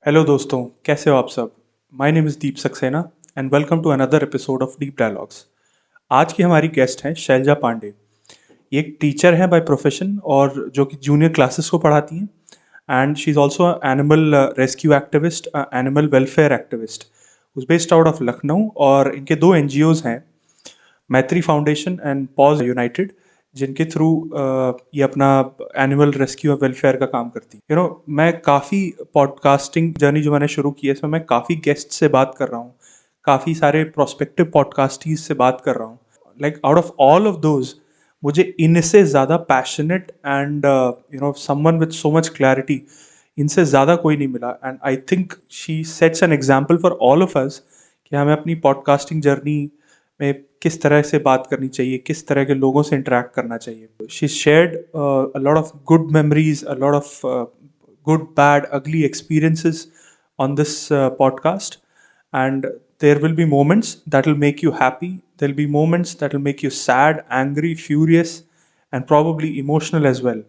Hello दोस्तों, कैसे हो आप सब? My name is Deep Saxena and welcome to another episode of Deep Dialogues. आज की हमारी गेस्ट हैं शैलजा पांडे। ये एक टीचर हैं बाय प्रोफेशन और जो कि जूनियर क्लासेस को पढ़ाती हैं and she is also animal rescue activist, animal welfare activist. उस बेस्ड आउट ऑफ लखनऊ और इनके दो एनजीओज हैं, मैत्री फाउंडेशन एंड पॉज यूनाइटेड, जिनके थ्रू ये अपना एनिमल रेस्क्यू और वेलफेयर का काम करती है। मैं काफ़ी पॉडकास्टिंग जर्नी जो मैंने शुरू की है, इसमें मैं काफ़ी गेस्ट से बात कर रहा हूँ, काफ़ी सारे प्रोस्पेक्टिव पॉडकास्टीज से बात कर रहा हूँ। Like out of all of those, मुझे इनसे ज़्यादा passionate and someone with so much clarity इनसे ज़्यादा कोई नहीं मिला। And I think she sets an example for all of अस कि हमें अपनी पॉडकास्टिंग जर्नी में किस तरह से बात करनी चाहिए, किस तरह के लोगों से इंटरेक्ट करना चाहिए। She shared a lot of good memories, a lot of good, bad, ugly experiences on this podcast. And there will be moments that will make you happy. There'll be moments that will make you sad, angry, furious, and probably emotional as well.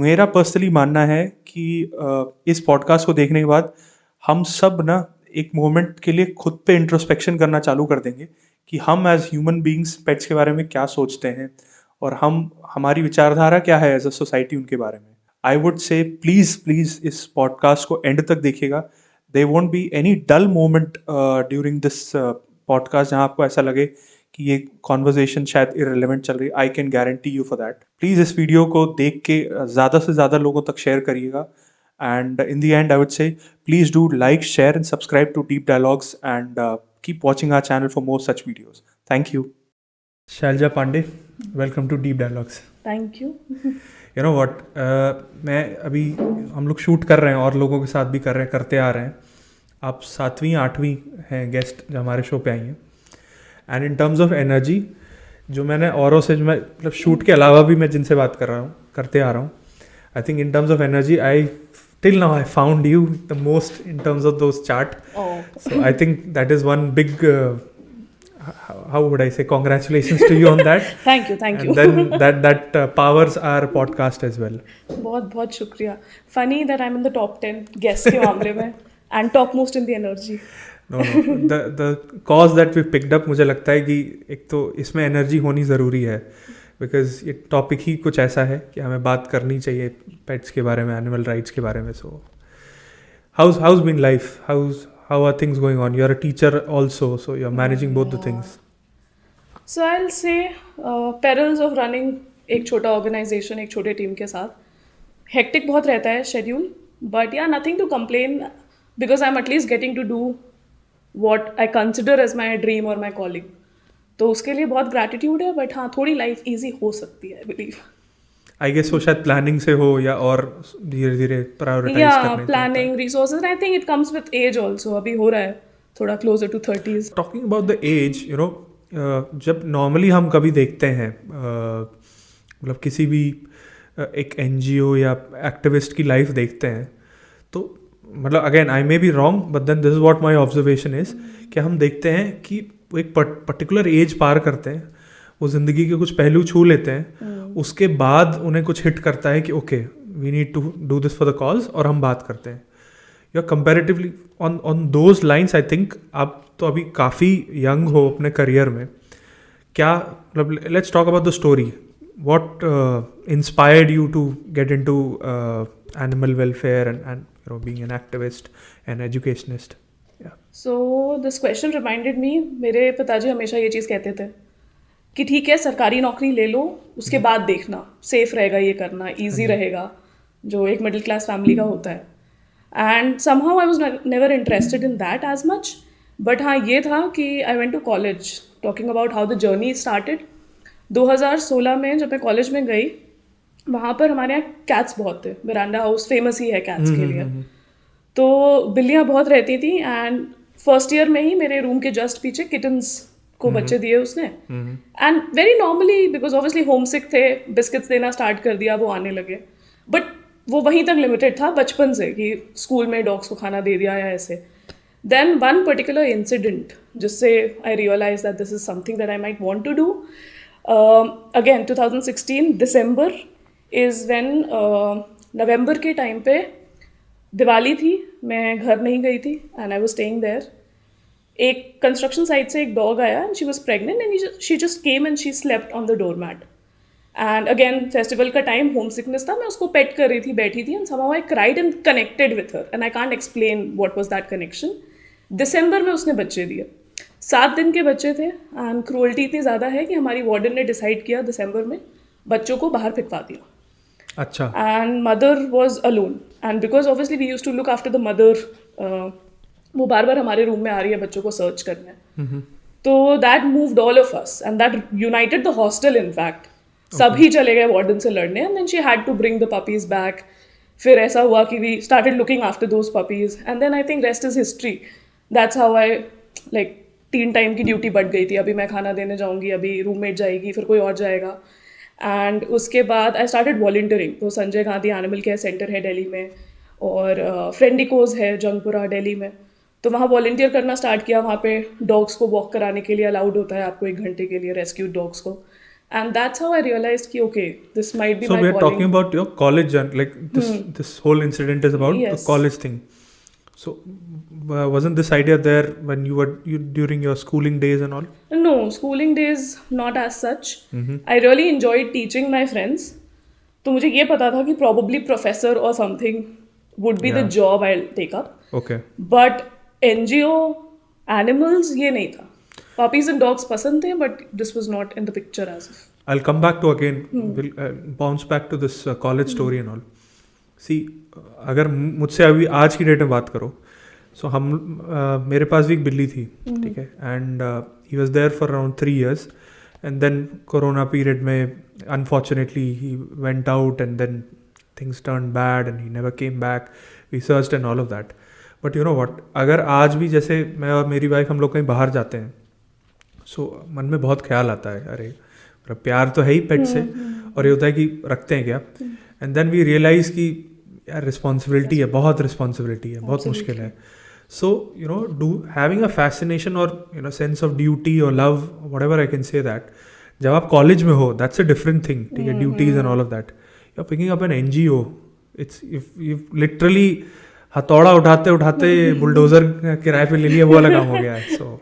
मेरा personally मानना है कि इस podcast को देखने के बाद हम सब ना एक मोमेंट के लिए खुद पे इंट्रोस्पेक्शन करना चालू कर देंगे कि हम एज ह्यूमन बींग्स पेट्स के बारे में क्या सोचते हैं और हमारी विचारधारा क्या है एज अ सोसाइटी उनके बारे में। I would say please please इस पॉडकास्ट को एंड तक देखिएगा। There won't be any dull moment during this podcast जहाँ आपको ऐसा लगे कि ये कॉन्वर्जेशन शायद इररिलेवेंट चल रही है। I can guarantee you for that. Please इस वीडियो को देख के ज़्यादा से ज़्यादा लोगों तक शेयर करिएगा। And in the end I would say please do like, share and subscribe to Deep Dialogues and keep watching our channel for more such videos. Thank you. Shailja Pandey, welcome to Deep Dialogues. Thank you. You know what, मैं अभी हम लोग shoot कर रहे हैं और लोगों के साथ भी कर रहे हैं, करते आ रहे हैं। आप 7वीं 8वीं हैं गेस्ट जो हमारे शो पे आई हैं। And in terms of energy, जो मैंने औरों से, जो मैं मतलब शूट के अलावा भी मैं जिनसे बात कर रहा हूँ, करते आ रहा हूँ, I think in terms of energy I till now I found you the most in terms of those chart. So I think that is one big how would I say, congratulations to you on that. thank you And then that powers our podcast as well. बहुत बहुत शुक्रिया। funny that I'm in the top 10 guest के मामले में and top most in the energy. No, the cause that we picked up, मुझे लगता है कि एक तो इसमें एनर्जी होनी ज़रूरी है, बिकॉज ये टॉपिक ही कुछ ऐसा है कि हमें बात करनी चाहिए पेट्स के बारे में, एनिमल राइट्स के बारे में। सो हाउ's been life, how are things going on? You're a teacher also, so you're managing both the things. So I'll say perils of running एक छोटा ऑर्गेनाइजेशन, एक छोटे टीम के साथ हेक्टिक बहुत रहता है schedule, but yeah nothing to complain because I am at least getting to do what I consider as my dream और माई कॉलिंग। तो उसके लिए बहुत ग्रैटिट्यूड है, बट हाँ थोड़ी लाइफ ईजी हो सकती है, आई बिलीव। आई गेस वो शायद प्लानिंग से हो या और धीरे धीरे प्रायोरिटाइज करने से। Planning, resources, I think it comes with age also. अभी हो रहा है थोड़ा closer to 30s। Talking about the age, जब नॉर्मली हम कभी देखते हैं मतलब किसी भी एक एनजीओ या एक्टिविस्ट की लाइफ देखते हैं, तो मतलब again I may be wrong, but then this is what my observation is कि हम देखते हैं कि वो एक पर्टिकुलर एज पार करते हैं, वो ज़िंदगी के कुछ पहलू छू लेते हैं, उसके बाद उन्हें कुछ हिट करता है कि okay we need to do this for the cause, और हम बात करते हैं। या comparatively on those lines I think आप तो अभी काफ़ी यंग हो अपने करियर में। क्या मतलब, let's talk about the story, what inspired you to get into animal welfare and being an activist and educationist? Yeah. So this question reminded me, मेरे पिताजी हमेशा ये चीज़ कहते थे कि ठीक है सरकारी नौकरी ले लो, उसके बाद देखना, सेफ रहेगा ये करना, ईजी रहेगा, जो एक मिडिल क्लास फैमिली का होता है। And somehow I was never interested in that as much, but हाँ ये था कि I went to college. Talking about how the journey started, 2016 में जब मैं कॉलेज में गई, वहाँ पर हमारे यहाँ कैट्स बहुत थे। मिरांडा हाउस फेमस ही है कैट्स के लिए, तो बिल्लियाँ बहुत रहती थी। एंड फर्स्ट ईयर में ही मेरे रूम के जस्ट पीछे किटन्स को बच्चे दिए उसने। And very normally, because obviously homesick थे, बिस्किट्स देना स्टार्ट कर दिया, वो आने लगे। बट वो वहीं तक लिमिटेड था बचपन से कि स्कूल में डॉग्स को खाना दे दिया या ऐसे। देन वन पर्टिकुलर इंसिडेंट जिससे I realise that this is something that I might want to do. Again 2016 December is when November के टाइम पे दिवाली थी, मैं घर नहीं गई थी and I was staying there. एक कंस्ट्रक्शन साइट से एक डॉग आया and she was pregnant and she just came and she slept on the door mat. And again festival का टाइम, होम सिकनेस था, मैं उसको पेट कर रही थी, बैठी थी, and somehow I cried and connected with her and I can't explain what was that connection. दिसंबर में उसने बच्चे दिए, 7 दिन के बच्चे थे एंड क्रूअल्टी इतनी ज़्यादा है कि हमारी वार्डन ने डिसाइड किया दिसंबर में बच्चों को बाहर फेंकवा दिया. अच्छा. And mother was alone and because obviously we use to look after the mother. वो बार बार हमारे रूम में आ रही है बच्चों को सर्च करने. तो that moved all of us and that united the hostel. In fact सभी चले गए वार्डन से लड़ने and then she had to bring the puppies back. फिर ऐसा हुआ कि we started looking after those puppies and then I think rest is history. That's how I like 3 time की ड्यूटी बढ़ गई थी. अभी मैं खाना देने जाऊंगी, अभी रूममेट जाएगी, फिर कोई और जाएगा. एंड उसके बाद आई स्टार्टेड वॉलंटियरिंग. तो Sanjay Gandhi animal care centre है दिल्ली में और फ्रेंडिकोज है जंगपुरा दिल्ली में. तो वहाँ वॉलंटियर करना स्टार्ट किया. वहाँ पे डॉग्स को वॉक कराने के लिए अलाउड होता है आपको 1 घंटे के लिए, रेस्क्यूड डॉग्स को. And that's how I realized कि okay, this might be So my we are calling. talking about your college and like this whole incident is about the Yes. college thing. So wasn't this idea there when you during your schooling days and all? No, schooling days not as such. I really enjoyed teaching my friends. तो मुझे ये पता था कि probably professor or something would be the Yeah. job I'll take up. Okay. But NGO, animals, ये नहीं था. Puppies and dogs पसंद थे, but this was not in the picture as of. I'll come back to again. We'll bounce back to this college story and all. See, अगर मुझसे अभी आज की डेट में बात करो, so हम मेरे पास भी एक बिल्ली थी, ठीक है, and he was there for around 3 years, and then Corona period में unfortunately he went out and then things turned bad and he never came back. We searched and all of that. But you know what? अगर आज भी जैसे मैं और मेरी wife हम लोग कहीं बाहर जाते हैं, सो मन में बहुत ख्याल आता है, अरे प्यार तो है ही पेट से, और ये होता है कि रखते हैं क्या, एंड देन वी रियलाइज कि यार रिस्पॉन्सिबिलिटी है, बहुत रिस्पॉन्सिबिलिटी है, बहुत मुश्किल है. So you know do having a fascination और you know sense of duty और love, whatever I can say that, जब आप कॉलेज में हो दैट्स अ डिफरेंट थिंग, ठीक है, duties and all of that. You are picking up an NGO. It's you literally हथौड़ा उठाते उठाते बुलडोजर किराए पे ले लिया, वो वाला काम हो गया है. सो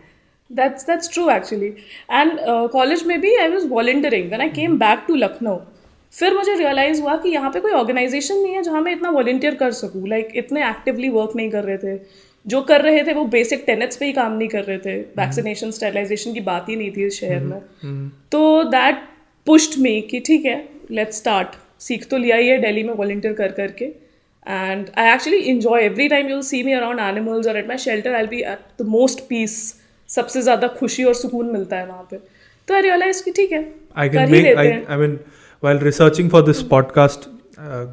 That's true actually. And college में भी I was volunteering. When I came back to Lucknow, फिर मुझे रियलाइज़ हुआ कि यहाँ पे कोई ऑर्गेनाइजेशन नहीं है जहाँ मैं इतना वॉलंटियर कर सकूँ. लाइक इतने एक्टिवली वर्क नहीं कर रहे थे. जो कर रहे थे वो बेसिक टेनेट्स पे ही काम नहीं कर रहे थे. वैक्सीनेशन, स्टेरिलाइजेशन की बात ही नहीं थी इस शहर में. तो दैट पुश्ड मी कि ठीक है, लेट्स स्टार्ट. सीख तो लिया ही है दिल्ली में वॉलंटियर कर करके. And I actually enjoy every time you see me around animals और at my shelter I will be at the most peace. सबसे ज़्यादा खुशी और सुकून मिलता है वहाँ पे. तो आई रियलाइज कि ठीक है, कर ही लेते हैं. I mean, while researching for this podcast,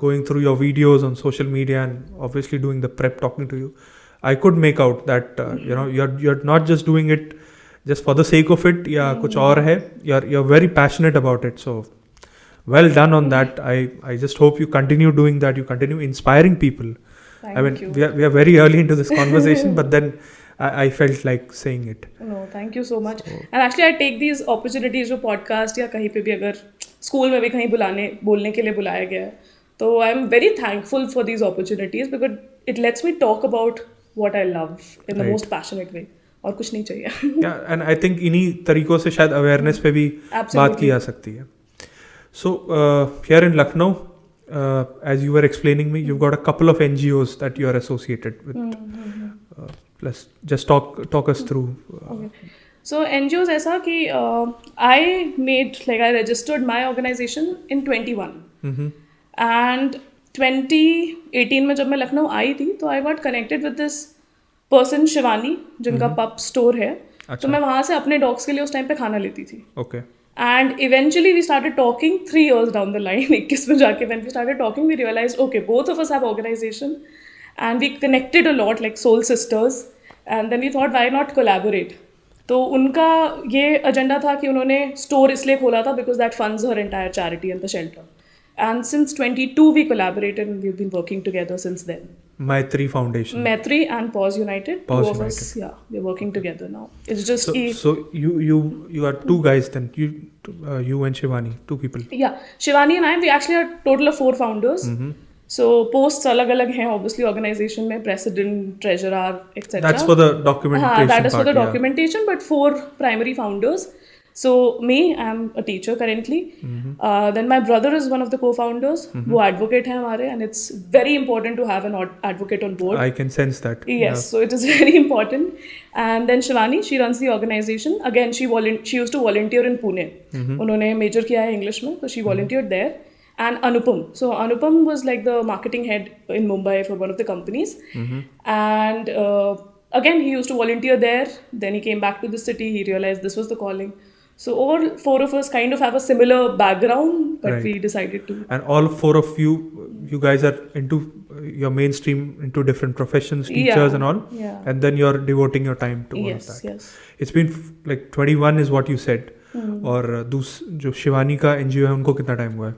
going through your videos on social media and obviously doing the prep, talking to you, I could make out that you know you're not just doing it just for the sake of it. या कुछ और है. You're very passionate about it. So well done on that. I just hope you continue doing that. You continue inspiring people. Thank you. We are very early into this conversation, but then I felt like saying it. No, thank you so much. And actually I take these opportunities जो podcast या कहीं पे भी अगर school में भी कहीं बोलने के लिए बुलाया गया है, तो I am very thankful for these opportunities because it lets me talk about what I love in the most passionate way. और कुछ नहीं चाहिए. Yeah, and I think इन्हीं तरीकों से शायद awareness पे भी बात की जा सकती है. So here in Lucknow, as you were explaining me, you've got a couple of NGOs that you are associated with. Let's just talk us through. Okay. So NGOs ऐसा कि I registered my organization in 21. And 2018 में जब मैं लखनऊ आई थी तो I got connected with this person Shivani, जिनका पप store है. तो मैं वहाँ से अपने डॉग्स के लिए उस टाइम पे खाना लेती थी. Okay. And eventually we started talking 3 years down the line. 21 में जाके when we started talking we realized okay, both of us have organization and we connected a lot like soul sisters. And then we thought why not collaborate. तो उनका ये agenda था कि उन्होंने store इसलिए खोला था because that funds her entire charity and the shelter. And since 22 we collaborated and we've been working together since then. Maitri Foundation. Maitri and Paws United. Paws Two of United. us, yeah, we're working together now. It's just So you are 2 guys then. You and Shivani, 2 people. Yeah, Shivani and I, we actually are a total of 4 founders. So post अलग अलग हैं obviously organisation में, president, treasurer etcetera. That's for the documentation that is for part, the yeah. documentation, but 4 primary founders. So me, I'm a teacher currently. Then my brother is one of the co-founders. वो advocate हैं हमारे, and it's very important to have an advocate on board. I can sense that. Yes, so it is very important. And then Shivani, she runs the organization. Again, she used to volunteer in Pune. उन्होंने major किया है English में, so she volunteered there. And Anupam. So Anupam was like the marketing head in Mumbai for one of the companies. And again, he used to volunteer there. Then he came back to the city. He realized this was the calling. So all 4 of us kind of have a similar background, but Right. we decided to. And all 4 of you guys are into your mainstream, into different professions, teachers Yeah, and all. yeah. And then you're devoting your time to all of Yes, that. yes. It's been like 21 is what you said. और जो शिवानी का NGO है उनको कितना time हुआ है?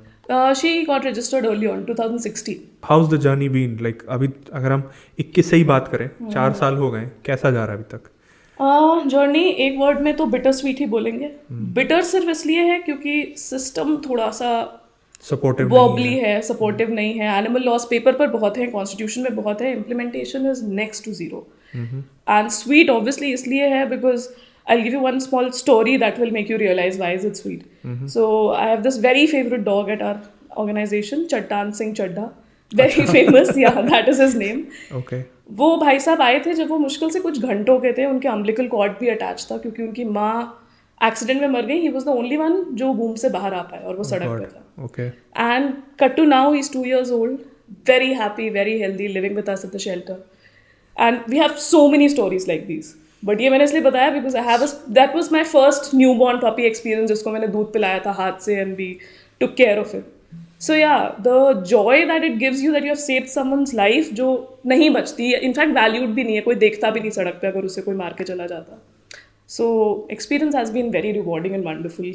She got registered early on, 2016. How's the journey been? Like अभी अगर हम 21 से ही बात करें, 4 साल हो गए, कैसा जा रहा है अभी तक? जर्नी एक वर्ड में तो बिटर स्वीट ही बोलेंगे. बिटर सिर्फ इसलिए है क्योंकि सिस्टम थोड़ा सा सपोर्टिव वॉबली है, सपोर्टिव नहीं है. एनिमल लॉस पेपर पर बहुत है, कॉन्स्टिट्यूशन में बहुत है, implementation is next to zero. And sweet obviously इसलिए है because I'll give you one small story that will make you realize why is it sweet. So I have this very favorite dog at our organization, Chattan Singh Chadda. Very famous, yeah, that is his name. Okay. वो भाई साहब आए थे जब वो मुश्किल से कुछ घंटों के थे. उनके अम्बिलिकल कॉर्ड भी अटैच था क्योंकि उनकी माँ एक्सीडेंट में मर गई. He was the only one जो बूम से बाहर आ पाए और वो सड़क पे था. Okay. And cut to now he is 2 years old, very happy, very healthy, living with us at the shelter. And we have so many stories like these. But ये मैंने इसलिए बताया because I have that was my first newborn puppy experience, जिसको मैंने दूध पिलाया था हाथ से and we took care of it. So yeah the joy that it gives you that you have saved someone's life जो नहीं बचती, इनफैक्ट वैल्यूड भी नहीं है, कोई देखता भी नहीं सड़क पे अगर उसे कोई मार के चला जाता. So experience has been very rewarding and wonderful.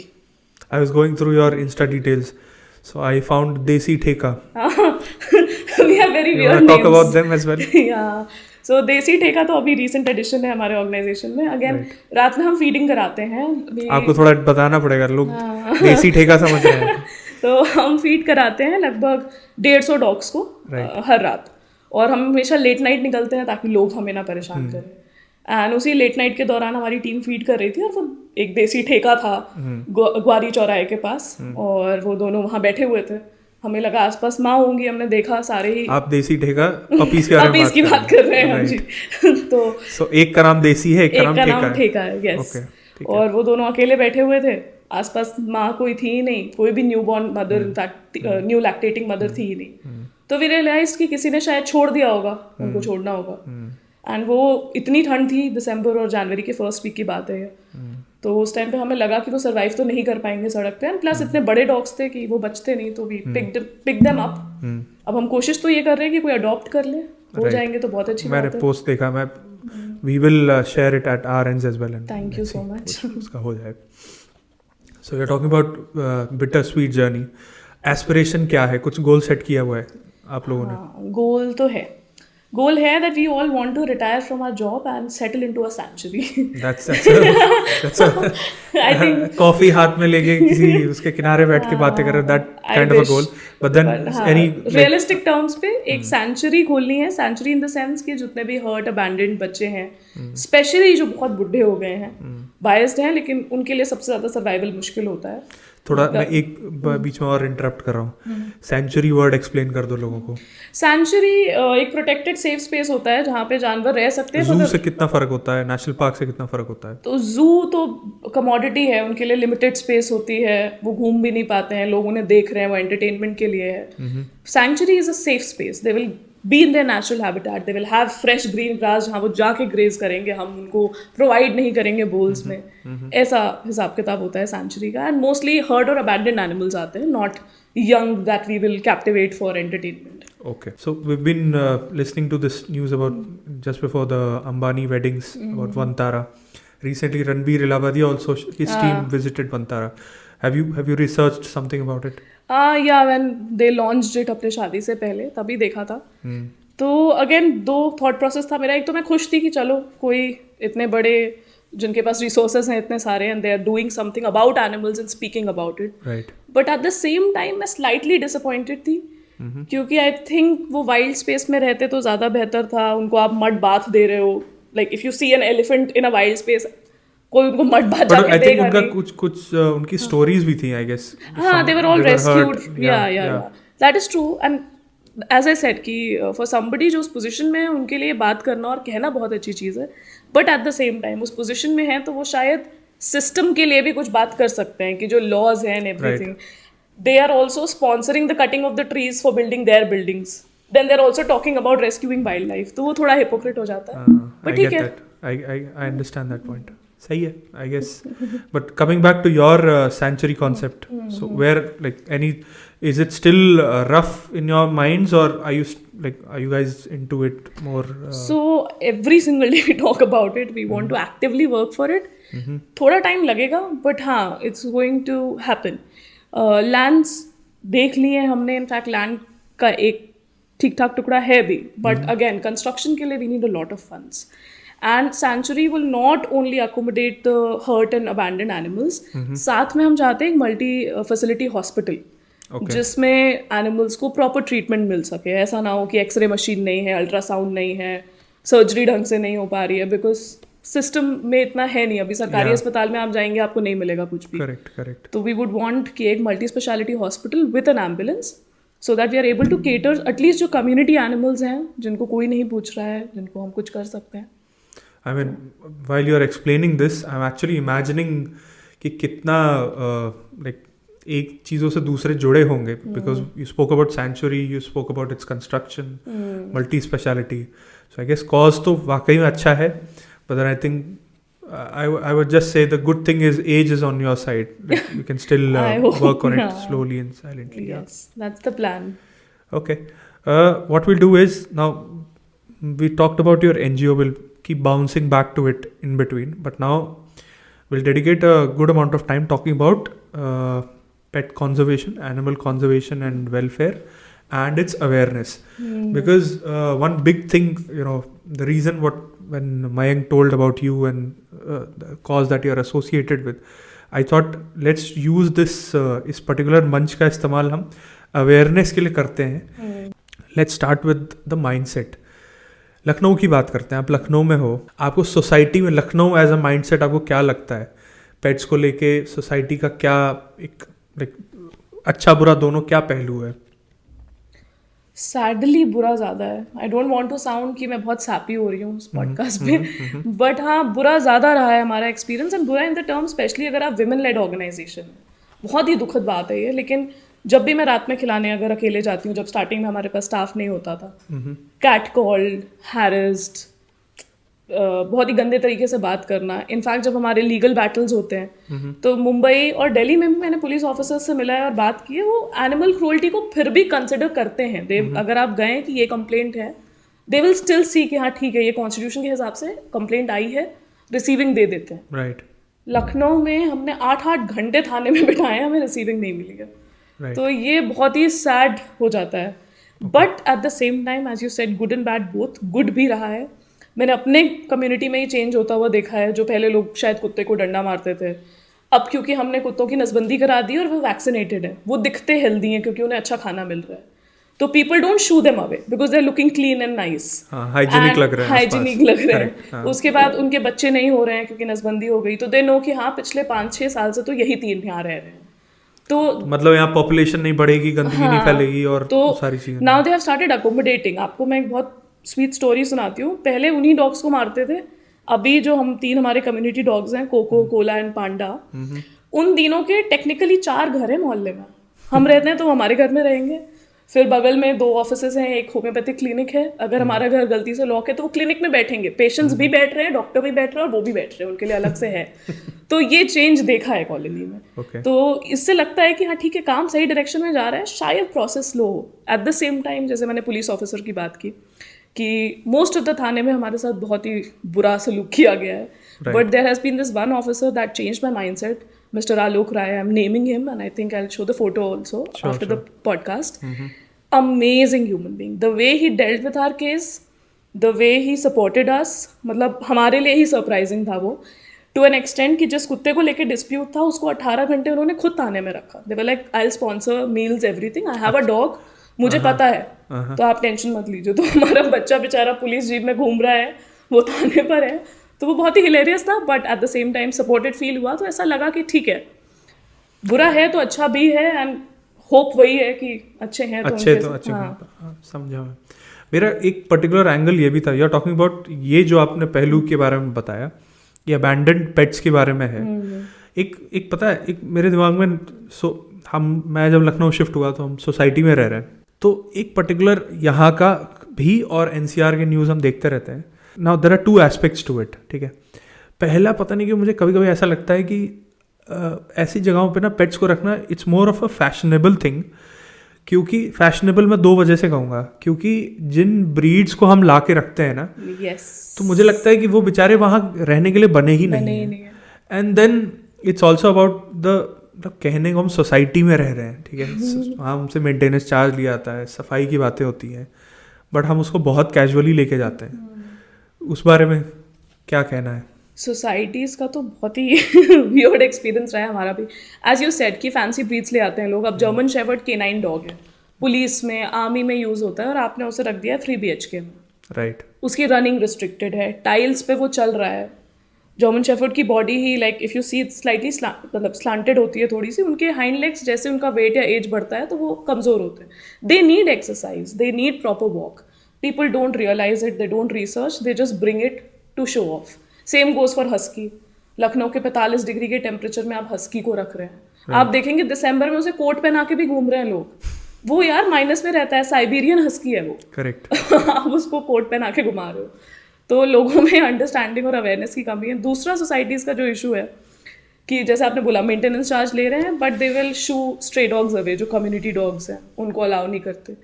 I was going through your Insta details, so I found Desi Theka. We have very You weird want to talk names. about them as well? Yeah. So देसी ठेका तो अभी recent addition है हमारे organisation में. Again रात में हम फीडिंग कराते हैं. आपको थोड़ा बताना पड़ेगा, लोग देसी ठेका समझ रहे हैं. तो हम फीड कराते हैं लगभग 150 डॉग्स को हर रात. और हम हमेशा लेट नाइट निकलते हैं ताकि लोग हमें ना परेशान करें. एंड उसी लेट नाइट के दौरान हमारी टीम फीड कर रही थी और वो एक देसी ठेका था ग्वारी चौराहे के पास, और वो दोनों वहाँ बैठे हुए थे. हमें लगा आसपास माँ होंगी, हमने देखा सारे ही. आप देसी ठेका पपीज के बारे में की बात कर रहे हैं हम जी. तो so, एक का नाम देसी है, एक का नाम ठेका है. यस. और वो दोनों अकेले बैठे हुए थे. आसपास माँ कोई थी ही नहीं, कोई भी new born mother, new lactating mother थी ही नहीं. तो वी रियलाइज कि किसी ने शायद छोड़ दिया होगा, उनको छोड़ना होगा. एंड वो इतनी ठंड थी, दिसंबर और जनवरी के फर्स्ट वीक की बात है. तो उस टाइम पे हमें लगा कि वो सर्वाइव तो नहीं कर पाएंगे सड़क पे. एंड प्लस इतने बड़े डॉग्स थे कि वो बचते नहीं, तो वी पिक देम अप. अब हम कोशिश तो ये कर रहे हैं कि कोई अडॉप्ट कर ले, हो जाएंगे तो बहुत अच्छी बात है. मैंने पोस्ट देखा, मैं we will share it at our ends as well. Thank you so much. उसका हो जाए. So you are talking about bitter sweet journey. Aspiration क्या है? कुछ गोल सेट किया हुआ है आप लोगों ने? गोल तो है. गोल है that we all want to retire from our job and settle into a sanctuary. That's I think coffee हाथ में लेके किसी उसके किनारे बैठ के बातें कर रहे, that kind of a goal. But then any realistic terms पे एक sanctuary खोलनी है. sanctuary in the sense कि जितने भी hurt abandoned बच्चे हैं, स्पेशली जो बहुत बुढ़े हो गए हैं, biased हैं, लेकिन उनके लिए सबसे ज़्यादा सर्वाइवल मुश्किल होता है. थोड़ा मैं एक बीच में और इंटरप्ट कर रहा हूँ. सेंचुरी वर्ड एक्सप्लेन कर दो लोगों को. सेंचुरी एक प्रोटेक्टेड सेफ स्पेस होता है जहाँ पे जानवर रह सकते हैं. जू से कितना फर्क होता है, नेशनल पार्क से कितना फर्क होता है? तो जू तो कमोडिटी है, उनके लिए लिमिटेड स्पेस होती है, वो घूम भी नहीं पाते हैं, लोग उन्हें देख रहे हैं, वो एंटरटेनमेंट के लिए है. Sanctuary is a safe space. They will be in their natural habitat. They will have fresh green grass जहाँ वो जाके ग्रेज करेंगे. हम उनको प्रोवाइड नहीं करेंगे बोल्स में. ऐसा हिसाब किताब होता है सेंचुरी का. एंड मोस्टली हर्ट और अबैंडन्ड एनिमल्स आते हैं, not young that we will captivate for entertainment. Okay, so we've been listening to this news about just before the Ambani weddings about Vantara. Recently Ranbir Ilavadi also, his team visited Vantara. Have you researched something about it? Yeah, when they launched it अपने शादी से पहले तभी देखा था. तो again दो thought process था मेरा. एक तो मैं खुश थी कि चलो कोई इतने बड़े जिनके पास रिसोर्सेज हैं इतने सारे, and they are doing something about animals and speaking about it. Right. But at the same time मैं स्लाइटली डिसअपॉइंटेड थी क्योंकि आई थिंक वो वाइल्ड स्पेस में रहते तो ज़्यादा बेहतर था. उनको आप मड बाथ दे रहे हो, like if you see an elephant in a wild space, कोई उनको मड बाथ बट जाके आई थिंक देगा उनका नहीं. कुछ उनकी स्टोरीज भी थी, आई गेस. हाँ, they were all rescued. या Yeah. That is true. And as I said कि for somebody जो उस पोजीशन में है उनके लिए बात करना और कहना बहुत अच्छी चीज़ है. But at the same time उस पोजीशन में है तो वो शायद सिस्टम के लिए भी कुछ बात कर सकते हैं कि जो लॉज हैं and everything. They are also sponsoring the cutting of the trees for building their buildings. Then they're also talking about rescuing wildlife. तो वो थोड़ा hypocrite हो जाता है. I get that. I understand that point. सही है, I guess. But coming back to your sanctuary concept, so where is it still rough in your minds, or are you guys into it more? So every single day we talk about it. We want to actively work for it. थोड़ा time लगेगा, but हाँ, it's going to happen. Lands देख लिए हमने. In fact land का एक ठीक ठाक टुकड़ा है भी, बट अगेन कंस्ट्रक्शन के लिए we need a lot of funds. And sanctuary will not only accommodate the hurt and abandon animals, साथ में हम चाहते हैं एक मल्टी फैसिलिटी हॉस्पिटल जिसमें एनिमल्स को प्रॉपर ट्रीटमेंट मिल सके. ऐसा ना हो कि एक्सरे मशीन नहीं है, अल्ट्रासाउंड नहीं है, सर्जरी ढंग से नहीं हो पा रही है, बिकॉज सिस्टम में इतना है नहीं. अभी सरकारी अस्पताल में आप जाएंगे आपको नहीं मिलेगा कुछ भी. करेक्ट. तो वी वुड वांट कि एक multi speciality hospital with an ambulance, so that we are able to cater at least जो कम्युनिटी एनिमल्स हैं जिनको कोई नहीं पूछ रहा है, जिनको हम कुछ कर सकते हैं. I mean, while you are explaining this, I'm actually imagining कि कितना एक चीज़ों से दूसरे जुड़े होंगे, because you spoke about sanctuary, you spoke about its construction, multi-speciality. So I guess cause तो वाकई में अच्छा है, but then I think I would just say the good thing is age is on your side. You can still work on it slowly and silently. Yes, that's the plan. Okay. What we'll do is, now we talked about your NGO, we'll keep bouncing back to it in between, but now we'll dedicate a good amount of time talking about pet conservation, animal conservation and welfare and its awareness. Because one big thing, the reason when Mayank told about you and the cause that you're associated with, I thought let's use this इस particular मंच का इस्तेमाल हम awareness के लिए करते हैं. Let's start with the mindset. Lucknow की बात करते हैं. आप लखनऊ में हो, आपको सोसाइटी में लखनऊ एज अ माइंडसेट आपको क्या लगता है? पेट्स को लेके सोसाइटी का क्या एक अच्छा बुरा दोनों क्या पहलू है? सैडली बुरा ज़्यादा है. I don't want to sound कि मैं बहुत सैपी हो रही हूँ उस पॉडकास्ट में, बट हाँ, बुरा ज़्यादा रहा है हमारा एक्सपीरियंस. एंड बुरा इन द टर्म स्पेशली अगर आप विमेन लेड ऑर्गेनाइजेशन, बहुत ही दुखद बात है ये. लेकिन जब भी मैं रात में खिलाने अगर अकेले जाती हूँ, जब स्टार्टिंग में हमारे पास स्टाफ नहीं होता था, कैट कॉल्ड, हैरेस्ड, बहुत ही गंदे तरीके से बात करना. इनफैक्ट जब हमारे लीगल बैटल्स होते हैं तो मुंबई और दिल्ली में भी मैंने पुलिस ऑफिसर्स से मिला है और बात की है. वो एनिमल क्रूअल्टी को फिर भी कंसिडर करते हैं. अगर आप गए कि ये कंप्लेंट है, दे विल स्टिल सी कि हाँ ठीक है, ये कॉन्स्टिट्यूशन के हिसाब से कंप्लेंट आई है, रिसीविंग दे देते हैं. राइट. लखनऊ में हमने 8-8 घंटे थाने में बिठाए, हमें रिसीविंग नहीं मिली है. तो ये बहुत ही सैड हो जाता है. But at the same time as you said, good and bad both. Good भी रहा है. मैंने अपने कम्युनिटी में ही चेंज होता हुआ देखा है. जो पहले लोग शायद कुत्ते को डंडा मारते थे, अब क्योंकि हमने कुत्तों की नसबंदी करा दी और वो वैक्सीनेटेड है, वो दिखते हेल्दी हैं क्योंकि उन्हें अच्छा खाना मिल रहा है, तो people don't shoo them away because they are looking clean and nice, hygienic लग रहे हैं, हाइजीनिक लग रहे हैं. उसके बाद उनके बच्चे नहीं हो रहे हैं क्योंकि नसबंदी हो गई, तो दे नो कि हाँ पिछले 5-6 साल से तो यही 3 यहाँ रह रहे हैं. तो मतलब यहाँ पॉपुलेशन नहीं बढ़ेगी, गंदगी नहीं फैलेगी और तो सारी चीजें. Now they have started accommodating. आपको मैं एक बहुत स्वीट स्टोरी सुनाती हूँ. पहले उन्हीं डॉग्स को मारते थे. अभी जो हम 3 हमारे कम्युनिटी डॉग्स हैं, कोको, कोला एंड पांडा, उन तीनों के टेक्निकली 4 घर हैं मोहल्ले में. हम रहते हैं तो हमारे घर में रहेंगे. फिर बगल में 2 ऑफिसेज हैं, एक होम्योपैथिक क्लिनिक है. अगर हमारा घर गलती से लॉक है तो वो क्लिनिक में बैठेंगे. पेशेंट्स भी बैठ रहे हैं, डॉक्टर भी बैठ रहे हैं और वो भी बैठ रहे हैं, उनके लिए अलग से है. तो ये चेंज देखा है कॉलोनी में. तो इससे लगता है कि हाँ ठीक है, काम सही डायरेक्शन में जा रहा है. शायद प्रोसेस स्लो हो. एट द सेम टाइम जैसे मैंने पुलिस ऑफिसर की बात की कि मोस्ट ऑफ द थाने में हमारे साथ बहुत ही बुरा सलूक किया गया है. But there has been this one officer that changed my mindset, Mr. Alok Rai. I'm naming him and I think I'll show the photo also after the podcast. Amazing human being. The way he dealt with our case, the way he supported us, मतलब हमारे लिए ही surprising था वो. To an extent कि जिस कुत्ते को लेके डिस्प्यूट था उसको 18 घंटे उन्होंने खुद थाने में रखा. They were like, I'll sponsor meals, everything. I have a dog. मुझे पता है, तो आप टेंशन मत लीजिए। तो हमारा बच्चा बेचारा पुलिस जीप में घूम रहा है, वो थाने पर है, तो वो बहुत ही हिलेरियस था, but at the same time supported feel हुआ। तो ऐसा लगा कि ठीक है, बुरा है तो अच्छा भी है, एंड होप वही है कि अच्छे हैं तो अच्छे उनके तो साथ- अच्छे हाँ। समझा मैं। मेरा एक पर्टिकुलर एंगल ये भी था, यू आर टॉकिंग अबाउट, ये जो आपने पहलू के बारे में बताया, ये अबैंडन्ड पेट्स के बारे में है। एक पता है, एक मेरे दिमाग में मैं जब लखनऊ शिफ्ट हुआ तो हम सोसाइटी में रह रहे हैं, तो एक पर्टिकुलर यहाँ का भी और एनसीआर के न्यूज़ हम देखते रहते हैं। Now there are two aspects to it, ठीक है। पहला, पता नहीं कि मुझे कभी कभी ऐसा लगता है कि ऐसी जगहों पे ना पेट्स को रखना it's more of a fashionable thing. क्योंकि फैशनेबल मैं दो वजह से कहूँगा, क्योंकि जिन ब्रीड्स को हम ला के रखते हैं ना, यस, तो मुझे लगता है कि वो बेचारे वहाँ रहने के लिए बने ही नहीं है। And then it's also about the, कहने को हम सोसाइटी में रह रहे हैं, ठीक है, वहाँ हमसे मेंटेनेंस चार्ज लिया जाता है, सफाई की बातें होती हैं, बट हम उसको बहुत कैजुअली लेके जाते हैं। उस बारे में क्या कहना है? सोसाइटीज़ का तो बहुत ही वियर्ड एक्सपीरियंस रहा है हमारा भी। एज यू सेड कि फैंसी ब्रीड्स ले आते हैं लोग। अब जर्मन शेफर्ड केनाइन डॉग है, पुलिस में, आर्मी में यूज़ होता है, और आपने उसे रख दिया 3 BHK में, राइट। उसकी रनिंग रिस्ट्रिक्टेड है, टाइल्स पे वो चल रहा है। जर्मन शेफर्ड की बॉडी ही like if you see slightly मतलब स्लांटेड होती है थोड़ी सी। उनके हाइंड लेग्स जैसे उनका वेट या एज बढ़ता है तो वो कमज़ोर होते हैं। They need exercise, they need proper walk. People don't realize it, they don't research, they just bring it to show off. Same goes for husky. Lucknow के 45 डिग्री के टेम्परेचर में आप हस्की को रख रहे हैं, आप देखेंगे दिसंबर में उसे कोट पहना के भी घूम रहे हैं लोग। वो यार माइनस में रहता है, साइबेरियन हस्की है वो। करेक्ट। आप उसको कोट पहना के घुमा रहे हो। तो लोगों में अंडरस्टैंडिंग और अवेयरनेस की कमी है। दूसरा, सोसाइटीज़ का जो इशू है कि जैसे आपने बोला मेंटेनेंस चार्ज ले रहे हैं, but they will shoe stray dogs away, जो कम्युनिटी डॉग्स हैं उनको अलाउ नहीं करते।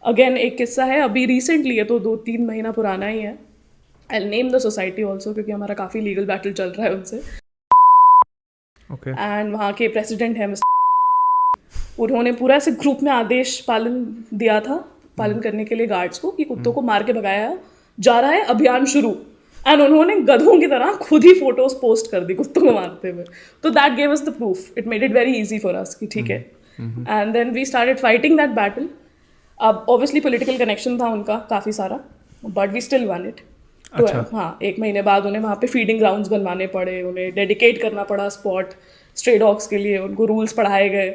अगेन एक किस्सा है, अभी रिसेंटली है, तो 2-3 महीना पुराना ही है। I name the society also, क्योंकि हमारा काफ़ी लीगल बैटल चल रहा है उनसे। ओके। एंड वहाँ के प्रेसिडेंट हैं, उन्होंने पूरा ऐसे ग्रुप में आदेश पालन दिया था, पालन करने के लिए गार्ड्स को, कि कुत्तों को मार के भगाया जा रहा है, अभियान शुरू। एंड उन्होंने गधों की तरह खुद ही फोटोज पोस्ट कर दी कुत्तों को मारते हुए। तो that gave us the proof, it made it very easy for us कि ठीक है। And then we started fighting that battle. अब ऑब्वियसली पॉलिटिकल कनेक्शन था उनका काफ़ी सारा, but we still won it. तो हाँ, 1 महीने बाद उन्हें वहाँ पे फीडिंग ग्राउंड्स बनवाने पड़े, उन्हें डेडिकेट करना पड़ा स्पॉट स्ट्रे डॉग्स के लिए, उनको रूल्स पढ़ाए गए।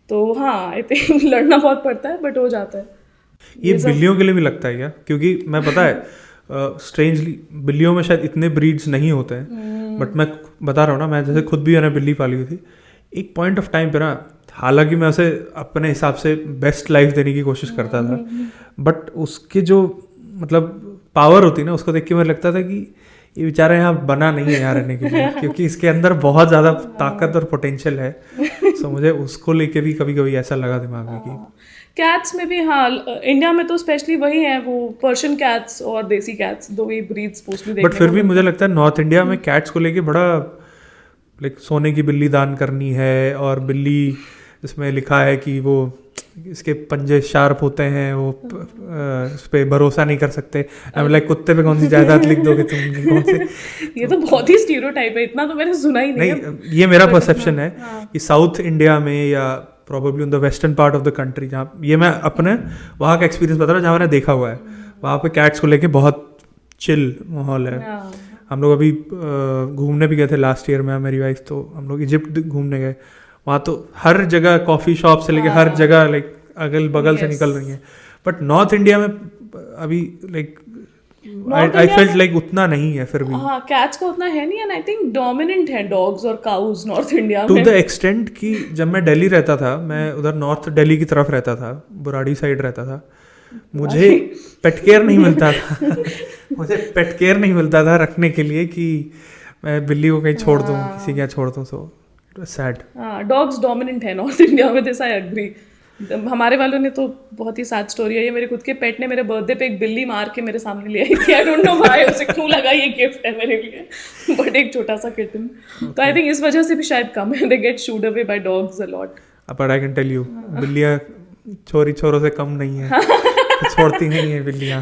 तो हाँ, आई थिंक लड़ना बहुत पड़ता है, बट हो जाता है। ये बिल्लियों के लिए भी लगता है क्या? क्योंकि मैं पता है स्ट्रेंजली बिल्लियों में शायद इतने ब्रीड्स नहीं होते हैं, बट मैं बता रहा हूँ ना, मैं जैसे खुद भी मैंने बिल्ली पाली हुई थी। एक पॉइंट ऑफ टाइम पे ना, हालांकि मैं उसे अपने हिसाब से बेस्ट लाइफ देने की कोशिश करता था, बट उसके जो मतलब पावर होती ना, उसको देख के मुझे लगता था कि ये बेचारा यहाँ बना नहीं है यहाँ रहने के लिए, क्योंकि इसके अंदर बहुत ज़्यादा ताकत और पोटेंशियल है। सो मुझे उसको लेके भी कभी कभी ऐसा लगा दिमाग में कि कैट्स में भी, हाँ, इंडिया में तो स्पेशली वही है, वो पर्शियन कैट्स और देसी कैट्स, दो ही ब्रीड्स मोस्टली देखने बट फिर भी मुझे लगता है नॉर्थ इंडिया में कैट्स को लेके बड़ा लाइक सोने की बिल्ली दान करनी है, और बिल्ली इसमें लिखा है कि वो इसके पंजे शार्प होते हैं, वो उस पर भरोसा नहीं कर सकते। आई एम लाइक, कुत्ते पे कौन सी जायदाद लिख दोगे तुम? कौन से? ये तो बहुत ही स्टीरियोटाइप है, इतना तो मैंने सुना ही नहीं। नहीं, ये मेरा परसेप्शन है कि साउथ इंडिया में या probably in the western part of the country, जहाँ ये मैं अपने वहाँ का एक्सपीरियंस बता रहा हूँ, जहाँ मैंने देखा हुआ है, वहाँ पे कैट्स को लेके बहुत चिल माहौल है। हम लोग अभी घूमने भी गए थे लास्ट ईयर में, मेरी वाइफ, तो हम लोग इजिप्ट घूमने गए। वहाँ तो हर जगह कॉफ़ी शॉप से लेके हर जगह लाइक अगल बगल से निकल रही हैं। बट नॉर्थ इंडिया में अभी लाइक आई फेल्ट लाइक उतना नहीं है फिर भी। हाँ, कैट्स का उतना है नहीं, एंड आई थिंक डोमिनेंट है डॉग्स और काउज नॉर्थ इंडिया में, टू द एक्सटेंट कि जब मैं दिल्ली रहता था, मैं उधर नॉर्थ दिल्ली की तरफ रहता था, बुराड़ी साइड रहता था, मुझे पेट केयर नहीं मिलता था। मुझे पेट केयर नहीं मिलता था रखने के लिए कि मैं बिल्ली को कहीं छोड़ दूँ, किसी के यहाँ छोड़ दूँ। So it was sad. हाँ, डॉग्स डोमिनेंट है नॉर्थ इंडिया में, दिस आई एग्री। हमारे वालों ने तो बहुत ही सैड स्टोरी है ये। मेरे खुद के पेट ने मेरे बर्थडे पे एक बिल्ली मार के मेरे सामने ले आई थी। आई डोंट नो व्हाई, उसे क्यों लगा ये गिफ्ट है मेरे लिए, बट एक छोटा सा किटन। तो आई थिंक इस वजह से भी शायद कम है, they get shooed away by dogs a lot. But I can tell you, बिल्लियाँ छोरी छोरों से कम नहीं है, छोड़ती नहीं है बिल्लियाँ।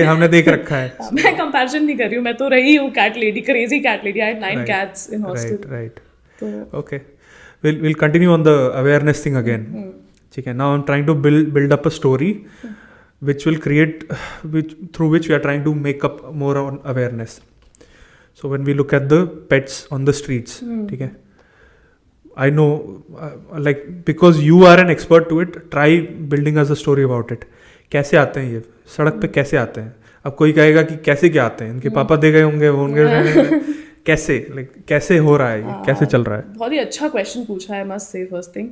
हमने देख रखा है। मैं कंपैरिजन नहीं कर रही हूँ, मैं तो रही हूँ cat lady, crazy cat lady. I had 9 cats in hostel. Right. Okay. We'll continue on the awareness thing again. ठीक है. Now I'm trying to build up a story which will create through which we are trying to make up more on awareness. So when we look at the pets on the streets, ठीक है, I know like because you are an expert to it, try building us a story about it. कैसे आते हैं ये सड़क पे, कैसे आते हैं? अब कोई कहेगा कि कैसे क्या आते हैं, इनके पापा दे गए होंगे कैसे, लाइक कैसे हो रहा है, कैसे चल रहा है? बहुत ही अच्छा क्वेश्चन पूछा है, मस्ट से फर्स्ट थिंग,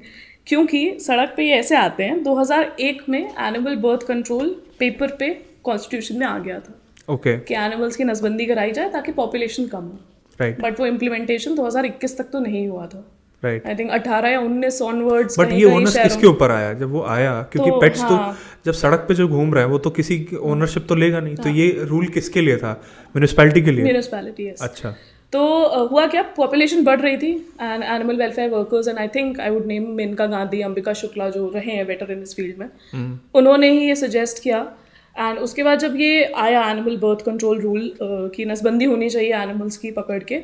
क्योंकि सड़क पे ये ऐसे आते हैं. 2001 में एनिमल बर्थ कंट्रोल पेपर पे कॉन्स्टिट्यूशन में आ गया था. ओके. कि एनिमल्स की नसबंदी कराई जाए ताकि पॉपुलेशन कम हो. राइट. बट वो इम्प्लीमेंटेशन 2021 तक तो नहीं हुआ था. राइट. आई थिंक 18 या 19 ऑनवर्ड्स. बट ये ओनर्स किसके ऊपर आया जब वो आया? क्योंकि पेट्स तो जब सड़क पे जो घूम रहे हैं वो तो किसी ओनरशिप तो लेगा नहीं. तो ये रूल किसके लिए था? म्यूनिसिपैलिटी के लिए. Municipality, yes. अच्छा. तो हुआ क्या, पॉपुलेशन बढ़ रही थी and animal welfare workers, and I think I would name Maneka Gandhi, Ambika Shukla जो रहे हैं बेटर इन इस फील्ड में, उन्होंने ही ये सजेस्ट किया. एंड उसके बाद जब ये आया एनिमल बर्थ कंट्रोल रूल की नसबंदी होनी चाहिए एनिमल्स की पकड़ के,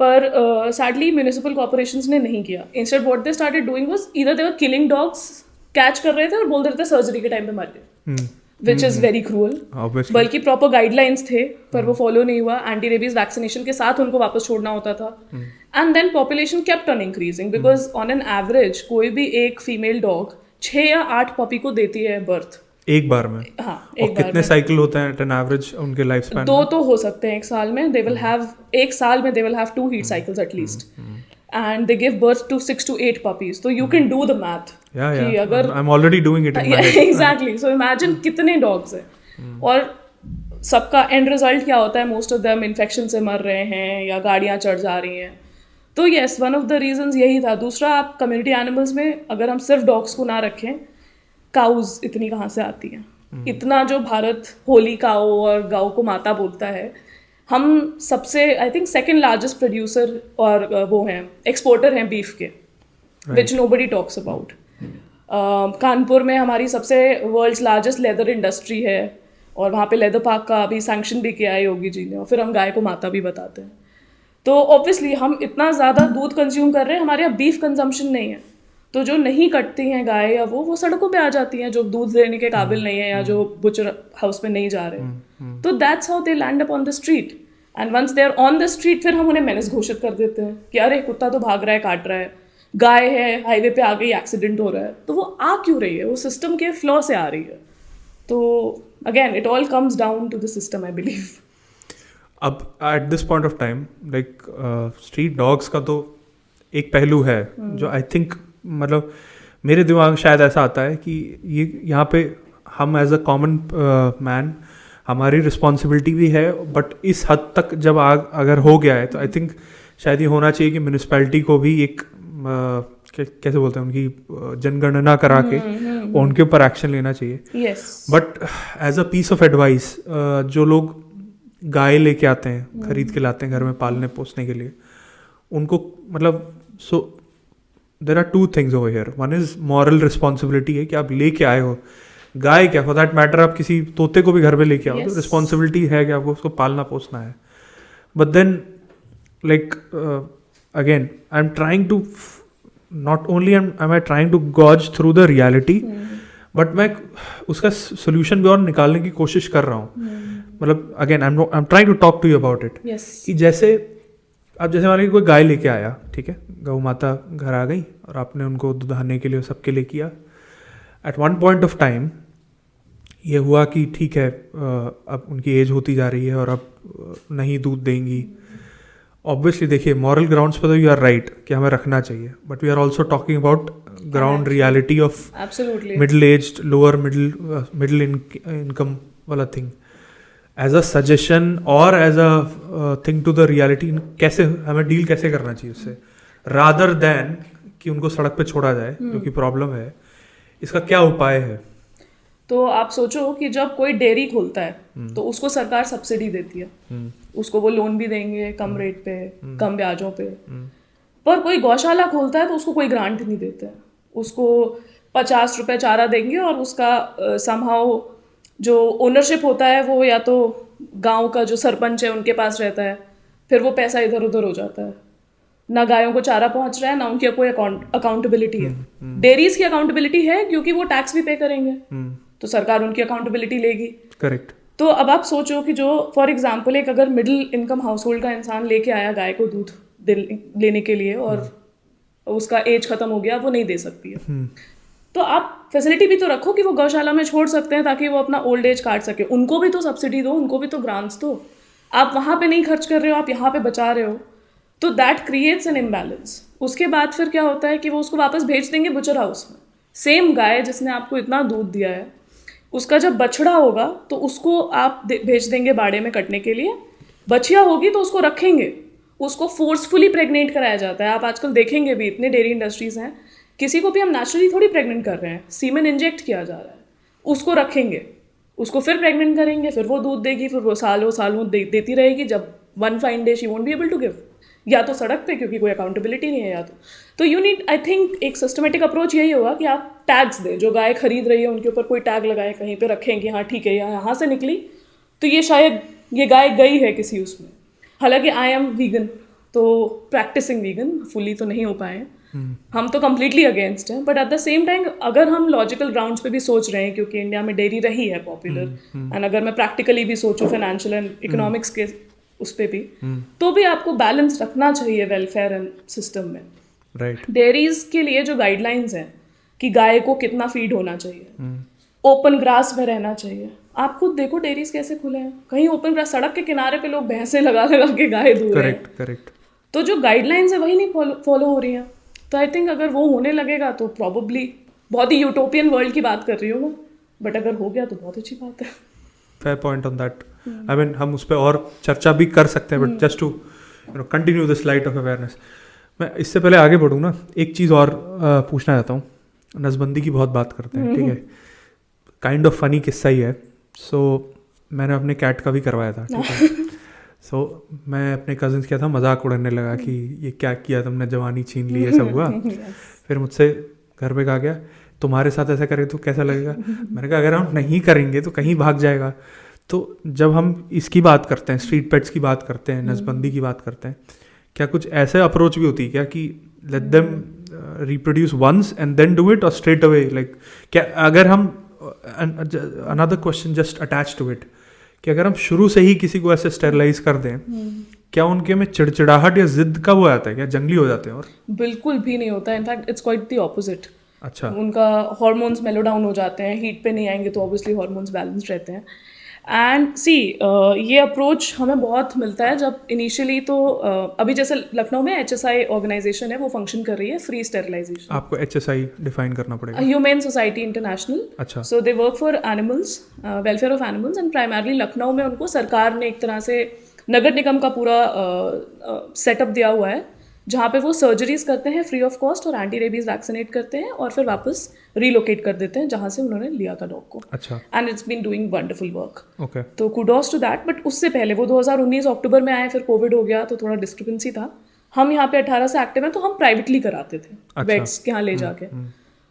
पर सैडली म्यूनिसिपल कॉर्पोरेशंस ने नहीं किया. Instead what they started doing was either they were killing dogs, catch कर रहे थे और बोल रहे थे सर्जरी के टाइम पे मर गए, विच इज़ वेरी क्रूअल. बल्कि प्रॉपर गाइडलाइंस थे पर वो फॉलो नहीं हुआ. एंटी रेबीज वैक्सीनेशन के साथ उनको वापस छोड़ना होता था. And then population kept on increasing because on an average कोई भी एक फीमेल डॉग 6 या 8 पपी को देती है बर्थ एक बार में. हाँ, और कितने साइकिल होते हैं एन एवरेज उनके लाइफ स्पैन? 2 तो हो सकते हैं एक साल में. दे विल हैव एक साल में they will have 2 heat cycles at least, and they give birth to 6 to 8 puppies. तो you can do the math. अगर I am already doing it in my head. Exactly. So imagine कितने dogs हैं और सबका and result क्या होता है? Most of them infection से मर रहे हैं या गाड़ियाँ चढ़ जा रही हैं. तो yes, one of the reasons यही था. दूसरा, आप कम्युनिटी एनिमल्स में अगर हम सिर्फ डॉग्स को ना रखें, काउज इतनी कहाँ से आती हैं? इतना जो भारत होली काऊ और गाँव को माता बोलता है, हम सबसे I think second largest producer और वो हैं एक्सपोर्टर हैं बीफ के, विच नोबडी टॉक्स अबाउट. कानपुर में हमारी सबसे वर्ल्ड्स लार्जेस्ट लेदर इंडस्ट्री है और वहाँ पे लेदर पार्क का अभी सैंक्शन भी किया है योगी जी ने, और फिर हम गाय को माता भी बताते हैं. तो ऑब्वियसली हम इतना ज़्यादा दूध कंज्यूम कर रहे हैं, हमारे यहाँ बीफ कंजम्पशन नहीं है. तो जो नहीं कटती हैं गाय या वो सड़कों पे आ जाती हैं, जो दूध देने के काबिल नहीं है या जो बुचर हाउस में नहीं जा रहे हैं. तो that's how they land up on the street. And once they are on the street, फिर हम उन्हें मेनेस घोषित कर देते हैं कि अरे कुत्ता तो भाग रहा है, काट रहा है, गाय है हाईवे पे आ गई, एक्सीडेंट हो रहा है. तो वो आ क्यों रही है? वो सिस्टम के फ्लॉ से आ रही है. तो again it all comes down to the system, I believe. अब at this point of time like street dogs का तो एक पहलू है जो आई थिंक, मतलब मेरे दिमाग में शायद ऐसा आता है कि ये यहाँ पे हम एज अ कॉमन मैन हमारी रिस्पॉन्सिबिलिटी भी है, बट इस हद तक जब अगर हो गया है तो आई थिंक शायद ये होना चाहिए कि म्यूनिसिपैलिटी को भी एक कैसे बोलते हैं, उनकी जनगणना करा के उनके ऊपर एक्शन लेना चाहिए. But as a piece of advice, जो लोग गाय लेके आते हैं, खरीद के लाते हैं घर में पालने पोसने के लिए, उनको मतलब so there are 2 things over here. One is moral responsibility है कि आप लेके आए हो गाय, क्या फॉर दैट मैटर आप किसी तोते को भी घर में लेके आओ, तो रिस्पॉन्सिबिलिटी है कि आपको उसको पालना पोसना है. But then like again I am trying to not only am I trying to gauge through the reality, but मैं उसका सोल्यूशन भी और निकालने की कोशिश कर रहा हूँ. मतलब again I am trying to talk to you about it. कि जैसे अब जैसे मान लीजिए कोई गाय लेके आया, ठीक है, गौ माता घर आ गई और आपने उनको दुधाने के लिए सबके लिए किया. At one point of time ये हुआ कि ठीक है, अब उनकी एज होती जा रही है और अब नहीं दूध देंगी. ऑब्वियसली देखिए मॉरल ग्राउंड्स पर तो यू आर राइट कि हमें रखना चाहिए, but we are also talking about ground reality of middle aged, lower middle income वाला थिंग. एज अ सजेशन और as a thing to the reality, कैसे हमें डील कैसे करना चाहिए उससे, रादर दैन कि उनको सड़क पे छोड़ा जाए, जो कि प्रॉब्लम है. इसका क्या उपाय है? तो आप सोचो कि जब कोई डेयरी खोलता है तो उसको सरकार सब्सिडी देती है, उसको वो लोन भी देंगे कम रेट पे, कम ब्याजों पे. पर कोई गौशाला खोलता है तो उसको कोई ग्रांट नहीं देते हैं, उसको 50 रुपए चारा देंगे और उसका समहाउ जो ओनरशिप होता है वो या तो गांव का जो सरपंच है उनके पास रहता है, फिर वो पैसा इधर उधर हो जाता है. ना गायों को चारा पहुंच रहा है, ना उनकी कोई अकाउंटेबिलिटी है। डेयरीज की अकाउंटेबिलिटी है क्योंकि वो टैक्स भी पे करेंगे, तो सरकार उनकी अकाउंटेबिलिटी लेगी। करेक्ट। तो अब आप सोचो कि जो फॉर एग्जांपल एक अगर मिडिल इनकम हाउस होल्ड का इंसान लेके आया गाय को दूध लेने के लिए और उसका एज खत्म हो गया, वो नहीं दे सकती है, तो आप फैसिलिटी भी तो रखो कि वो गौशाला में छोड़ सकते हैं ताकि वो अपना ओल्ड एज काट सके। उनको भी तो सब्सिडी दो, उनको भी तो ग्रांट्स दो। आप वहाँ पे नहीं खर्च कर रहे हो, आप यहाँ पे बचा रहे हो, तो दैट क्रिएट्स एन इम्बैलेंस। उसके बाद फिर क्या होता है कि वो उसको वापस भेज देंगे बुचर हाउस में। सेम गाय जिसने आपको इतना दूध दिया है, उसका जब बछड़ा होगा तो उसको आप भेज देंगे बाड़े में कटने के लिए। बछिया होगी तो उसको रखेंगे, उसको फोर्सफुली प्रेग्नेंट कराया जाता है। आप आजकल देखेंगे भी इतने डेयरी इंडस्ट्रीज हैं, किसी को भी हम नेचुरली थोड़ी प्रेग्नेंट कर रहे हैं, सीमेन इंजेक्ट किया जा रहा है। उसको रखेंगे, उसको फिर प्रेग्नेंट करेंगे, फिर वो दूध देगी, फिर वो सालों देती रहेगी। जब one fine day she won't be able to give, या तो सड़क पे क्योंकि कोई अकाउंटेबिलिटी नहीं है, या तो यू नीड, आई थिंक एक सिस्टमेटिक अप्रोच यही होगा कि आप टैग्स दें। जो गाय खरीद रही है उनके ऊपर कोई टैग लगाए, कहीं पे रखें कि हाँ ठीक है, यहाँ से निकली तो ये शायद ये गाय गई है किसी उसमें। हालांकि आई एम वीगन, तो प्रैक्टिसिंग वीगन फुली तो नहीं हो पाए, हम तो कम्प्लीटली अगेंस्ट हैं, but at the same time अगर हम लॉजिकल ग्राउंड्स पे भी सोच रहे हैं, क्योंकि इंडिया में डेयरी रही है पॉपुलर, एंड अगर मैं प्रैक्टिकली भी सोचूं फाइनेंशियल एंड इकोनॉमिक्स के उस पर भी, तो भी आपको बैलेंस रखना चाहिए वेलफेयर एंड सिस्टम में। राइट। डेयरीज के लिए जो गाइडलाइंस हैं कि गाय को कितना फीड होना चाहिए, ओपन ग्रास में रहना चाहिए। आप खुद देखो डेयरीज कैसे खुले हैं, कहीं ओपन ग्रास, सड़क के किनारे पे लोग भैंसे लगा के गाय दूध रहे हैं। करेक्ट। तो जो गाइडलाइंस है वही नहीं फॉलो हो रही हैं। तो आई थिंक अगर वो होने लगेगा तो प्रॉबली, बहुत ही यूटोपियन वर्ल्ड की बात कर रही हूँ मैं, बट अगर हो गया तो बहुत अच्छी बात है। Fair point on that. I mean हम उस पर और चर्चा भी कर सकते हैं, but just to continue this light of awareness, मैं इससे पहले आगे बढ़ूँ ना, एक चीज़ और पूछना चाहता हूँ। नसबंदी की बहुत बात करते हैं, ठीक है, काइंड ऑफ फनी किस्सा ही है। सो मैंने अपने कैट का भी करवाया था, ठीक है। सो मैं अपने कजिन्स किया था, मजाक उड़ाने लगा कि ये क्या किया तुमने, जवानी छीन ली, ये सब हुआ। फिर मुझसे घर पे कहा गया तुम्हारे साथ ऐसा करें तो कैसा लगेगा। मैंने कहा अगर हम नहीं करेंगे तो कहीं भाग जाएगा। तो जब हम इसकी बात करते हैं, स्ट्रीट पेट्स की बात करते हैं, नसबंदी की बात करते हैं, क्या कुछ ऐसे अप्रोच भी होती है क्या कि let them reproduce once and then do it, और स्ट्रेट अवे, लाइक क्या अगर हम another question just attach to it, कि अगर हम शुरू से ही किसी को ऐसे स्टेरलाइज कर दें, क्या उनके में चिड़चिड़ाहट या जिद का वो आता है, क्या जंगली हो जाते हैं? और बिल्कुल भी नहीं होता, in fact it's quite the opposite. अच्छा। उनका हार्मोन्स मेलो डाउन हो जाते हैं, हीट पे नहीं आएंगे तो ऑब्वियसली हार्मोन्स बैलेंस रहते हैं। एंड सी ये अप्रोच हमें बहुत मिलता है जब इनिशियली, तो अभी जैसे लखनऊ में HSI ऑर्गेनाइजेशन है, वो फंक्शन कर रही है फ्री स्टेरिलाइजेशन। आपको HSI डिफाइन करना पड़ेगा। Human society international. अच्छा। So they work for animals, welfare of animals, and primarily Lucknow में उनको सरकार ने एक तरह से नगर निगम का पूरा सेटअप दिया हुआ है, जहाँ पे वो सर्जरीज करते हैं फ्री ऑफ कॉस्ट और एंटी रेबीज वैक्सीनेट करते हैं और फिर वापस रिलोकेट कर देते हैं जहाँ से उन्होंने लिया था डॉग को। अच्छा। And it's been doing wonderful work. Okay. तो कुडोस टू दैट। बट उससे पहले वो 2019 अक्टूबर में आए, फिर कोविड हो गया तो थोड़ा डिस्टर्बेंसी था। हम यहाँ पे 18 से एक्टिव हैं, तो हम प्राइवेटली कराते थे, वेट्स के यहाँ ले जाके।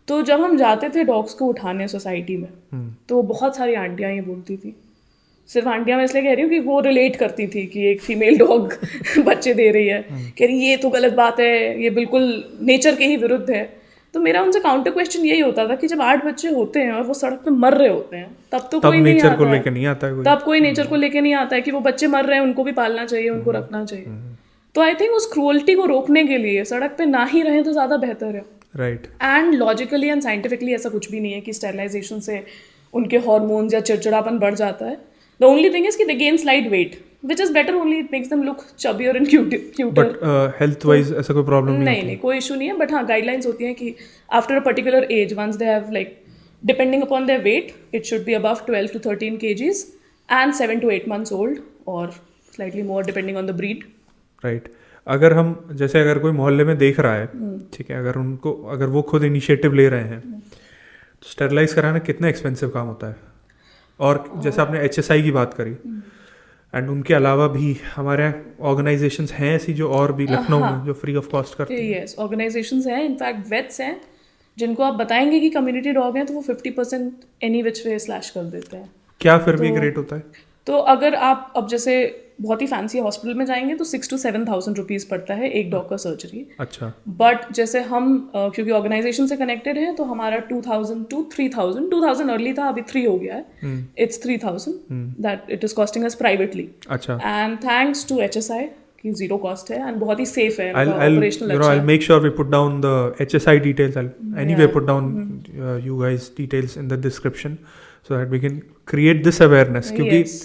तो जब हम जाते थे डॉग्स को उठाने सोसाइटी में, तो बहुत सारी आंटियाँ ये बोलती थी, सिर्फ आंटियाँ मैं इसलिए कह रही हूँ कि वो रिलेट करती थी कि एक फीमेल डॉग बच्चे दे रही है, कह रही ये तो गलत बात है, ये बिल्कुल नेचर के ही विरुद्ध है। तो मेरा उनसे काउंटर क्वेश्चन यही होता था कि जब 8 बच्चे होते हैं और वो सड़क पे मर रहे होते हैं, तब तो कोई नेचर को लेके नहीं आता है, तब कोई नेचर को लेके नहीं आता है कि वो बच्चे मर रहे हैं, उनको भी पालना चाहिए, उनको रखना चाहिए। तो आई थिंक उस क्रूअल्टी को रोकने के लिए सड़क पे ना ही रहें तो ज़्यादा बेहतर है। Right. And logically and scientifically ऐसा कुछ भी नहीं है कि स्टेरिलाइजेशन से उनके हार्मोन्स या चिड़चिड़ापन बढ़ जाता है। The only thing is कि they gain slight weight, which is better only, it makes them look chubbier and cuter. But health wise ऐसा कोई प्रॉब्लम नहीं, कोई इशू नहीं है। बट हाँ, गाइडलाइंस होती हैं कि after a particular age, once they have like, depending upon their weight, it should be above 12 to 13 kgs and 7 to 8 months old or slightly more depending on the breed. Right. अगर हम जैसे अगर कोई मोहल्ले में देख रहा है, ठीक है, अगर वो खुद इनिशिएटिव ले रहे हैं, तो स्टेरलाइज कराना कितना एक्सपेंसिव काम होता है? और जैसे आपने HSI की बात करी, एंड उनके अलावा भी हमारे ऑर्गेनाइजेशंस हैं ऐसी जो और भी लखनऊ में जो फ्री ऑफ कॉस्ट करती हैं? यस, ऑर्गेनाइजेशंस हैं, इनफैक्ट वेट्स हैं, जिनको आप बताएंगे कि कम्युनिटी डॉग हैं तो वो 50% एनी विच वे स्लैश कर देते हैं। क्या फिर भी एक रेट होता है? तो अगर आप अब जैसे बहुत ही फैंसी हॉस्पिटल में जाएंगे तो 6,000 to 7,000 रुपीज़ पड़ता है एक डॉग का सर्जरी। अच्छा। बट जैसे हम क्योंकि ऑर्गेनाइजेशन से कनेक्टेड हैं तो हमारा 2,000 to 3,000, 2,000 अर्ली था, अभी 3 हो गया है, it's 3,000 that it is costing us privately. अच्छा। एंड थैंक्स टू HSI की जीरो कॉस्ट है एंड बहुत ही सेफ है, I'll ऑपरेशनल अच्छा I'll है। make sure we put down the HSI details. I'll anyway put down you guys details in the description so that we can create this awareness. क्योंकि Yes.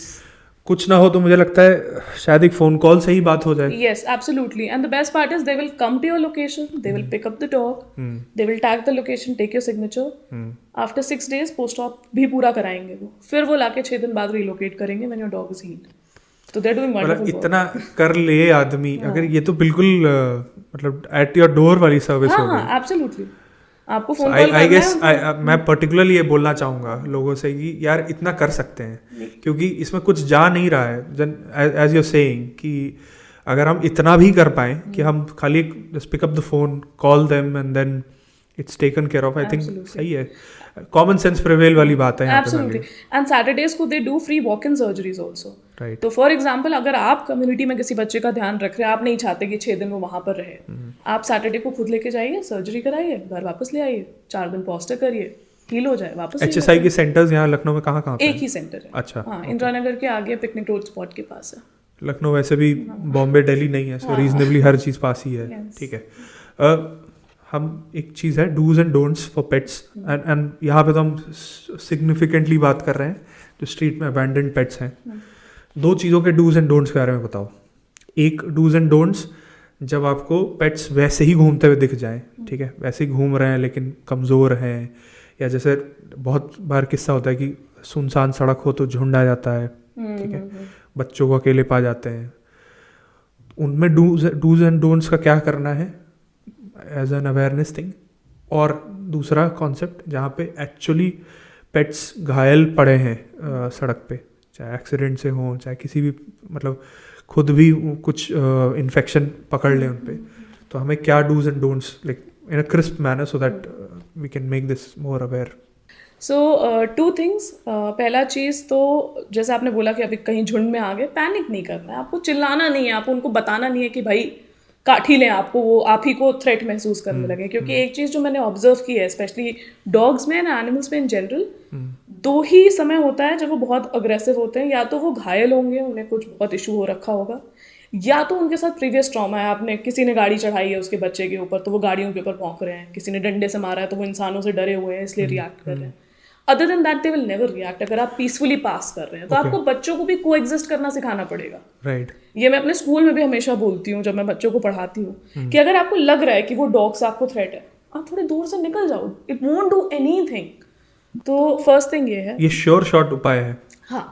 कुछ ना हो तो मुझे लगता है शायद एक फोन कॉल से ही बात हो जाए। Yes, absolutely. And the best part is they will come to your location, they will pick up the dog, they will tag the location, take your signature. After 6 days post op भी पूरा कराएंगे वो, फिर वो लाके 6 दिन बाद relocate करेंगे when your dog is healed. तो they're doing wonderful work. इतना कर ले आदमी, अगर ये तो बिल्कुल मतलब एट योर डोर वाली सर्विस हो गई। Absolutely. आपको फोन कॉल आई गेस करना है। मैं पर्टिकुलरली ये बोलना चाहूँगा लोगों से कि यार इतना कर सकते हैं, क्योंकि इसमें कुछ जा नहीं रहा है। एज यूर सेइंग कि अगर हम इतना भी कर पाएँ कि हम खाली just pick up the phone, call them and then it's taken care of, I think सही है। कॉमन सेंस प्रिवेल वाली बात है यहाँ पे। Absolutely. And Saturdays को they do free walk-in surgeries also. Right. तो फॉर एग्जाम्पल अगर आप कम्युनिटी में किसी बच्चे का ध्यान रख रहे हैं, आप नहीं चाहते कि 6 दिन वो वहाँ पर रहे, आप सैटरडे को खुद लेके जाइए, सर्जरी कराइए, घर वापस ले आइए, 4 दिन पॉस्टर करिए, हील हो जाए, वापस HSI के सेंटर्स यहाँ लखनऊ में कहाँ एक ही सेंटर है। अच्छा। हाँ, इंदिरा नगर के आगे पिकनिक रोड स्पॉट के पास है। लखनऊ वैसे भी बॉम्बे दिल्ली नहीं है, सो रीजनेबली हर चीज़ पास ही है। ठीक है। हम एक चीज़ है dos and don'ts for pets, एंड यहाँ पे तो हम सिग्निफिकेंटली बात कर रहे हैं जो स्ट्रीट में अबैंडन्ड पेट्स हैं। 2 चीज़ों के डूज एंड डोंट्स के बारे में बताओ। एक डूज एंड डोंट्स जब आपको पेट्स वैसे ही घूमते हुए दिख जाएं, ठीक है, वैसे ही घूम रहे हैं लेकिन कमज़ोर हैं, या जैसे बहुत बार किस्सा होता है कि सुनसान सड़क हो तो झुंड आ जाता है, ठीक है, बच्चों को अकेले पा जाते हैं। उनमें डूज एंड डोंट्स का क्या करना है एज एन अवेयरनेस थिंग। और दूसरा कॉन्सेप्ट जहाँ पे एक्चुअली पेट्स घायल पड़े हैं सड़क पे, चाहे एक्सीडेंट से हो, चाहे किसी भी मतलब खुद भी कुछ इन्फेक्शन पकड़ ले उन पे, तो हमें क्या dos and don'ts like in a crisp manner so that we can make this more aware. So 2 things. पहला चीज़ तो जैसे आपने बोला कि अभी कहीं झुंड में आ गए, पैनिक नहीं करना है, आपको चिल्लाना नहीं है, आपको उनको बताना नहीं है कि भाई काट ही लें आपको, वो आप ही को थ्रेट महसूस करने लगे। क्योंकि एक चीज़ जो मैंने ऑब्जर्व की है स्पेशली डॉग्स में एंड एनिमल्स में इन जनरल, 2 ही समय होता है जब वो बहुत अग्रेसिव होते हैं। या तो वो घायल होंगे, उन्हें कुछ बहुत इशू हो रखा होगा, या तो उनके साथ प्रीवियस ट्रॉमा है, आपने किसी ने गाड़ी चढ़ाई है उसके बच्चे के ऊपर तो वो गाड़ियों के ऊपर भौंक रहे हैं, किसी ने डंडे से मारा है तो वो इंसानों से डरे हुए हैं इसलिए रिएक्ट कर रहे हैं। Other than that they will never react. अगर आप पीसफुली पास कर रहे हैं तो आपको बच्चों को भी कोएग्जिस्ट करना सिखाना पड़ेगा। राइट। ये मैं अपने स्कूल में भी हमेशा बोलती हूँ जब मैं बच्चों को पढ़ाती हूँ कि अगर आपको लग रहा है कि वो डॉग से आपको थ्रेट है, आप थोड़े दूर से निकल जाओ, इट वोंट डू एनीथिंग। तो फर्स्ट थिंग ये है, ये श्योर शॉट उपाय है। हाँ,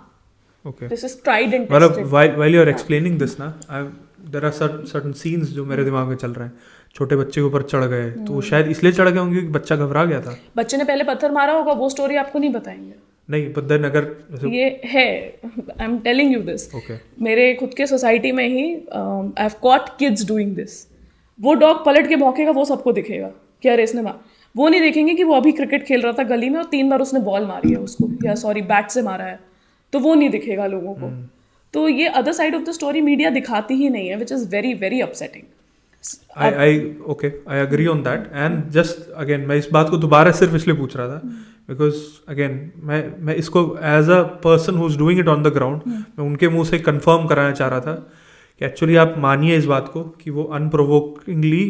okay, this is tried and मतलब tested. While you are explaining this ना, देयर आर सर्टेन सीन्स जो मेरे दिमाग में चल रहे हैं। छोटे बच्चे के ऊपर चढ़ गए तो वो शायद इसलिए चढ़ गए होंगे क्योंकि बच्चा घबरा गया था। बच्चे ने पहले पत्थर मारा होगा, वो स्टोरी आपको नहीं बताएंगे। नहीं, बट देन अगर ये है, I am telling you this. Okay, मेरे खुद के सोसाइटी में ही I have caught kids doing this. वो डॉग पलट के भौंकेगा, वो सबको दिखेगा कि अरे इसने मार, वो नहीं देखेंगे कि वो अभी क्रिकेट खेल रहा था गली में और 3 बार उसने बॉल मारी है उसको, या सॉरी बैट से मारा है, तो वो नहीं दिखेगा लोगों को। तो ये other side of the story media दिखाती ही नहीं है, which is very very upsetting. I agree on that. And just again मैं इस बात को दोबारा सिर्फ इसलिए पूछ रहा था बिकॉज अगेन मैं इसको as a person who is doing it on the ground, मैं उनके मुंह से कंफर्म कराना चाह रहा था कि एक्चुअली आप मानिए इस बात को कि वो अनप्रोवोकिंगली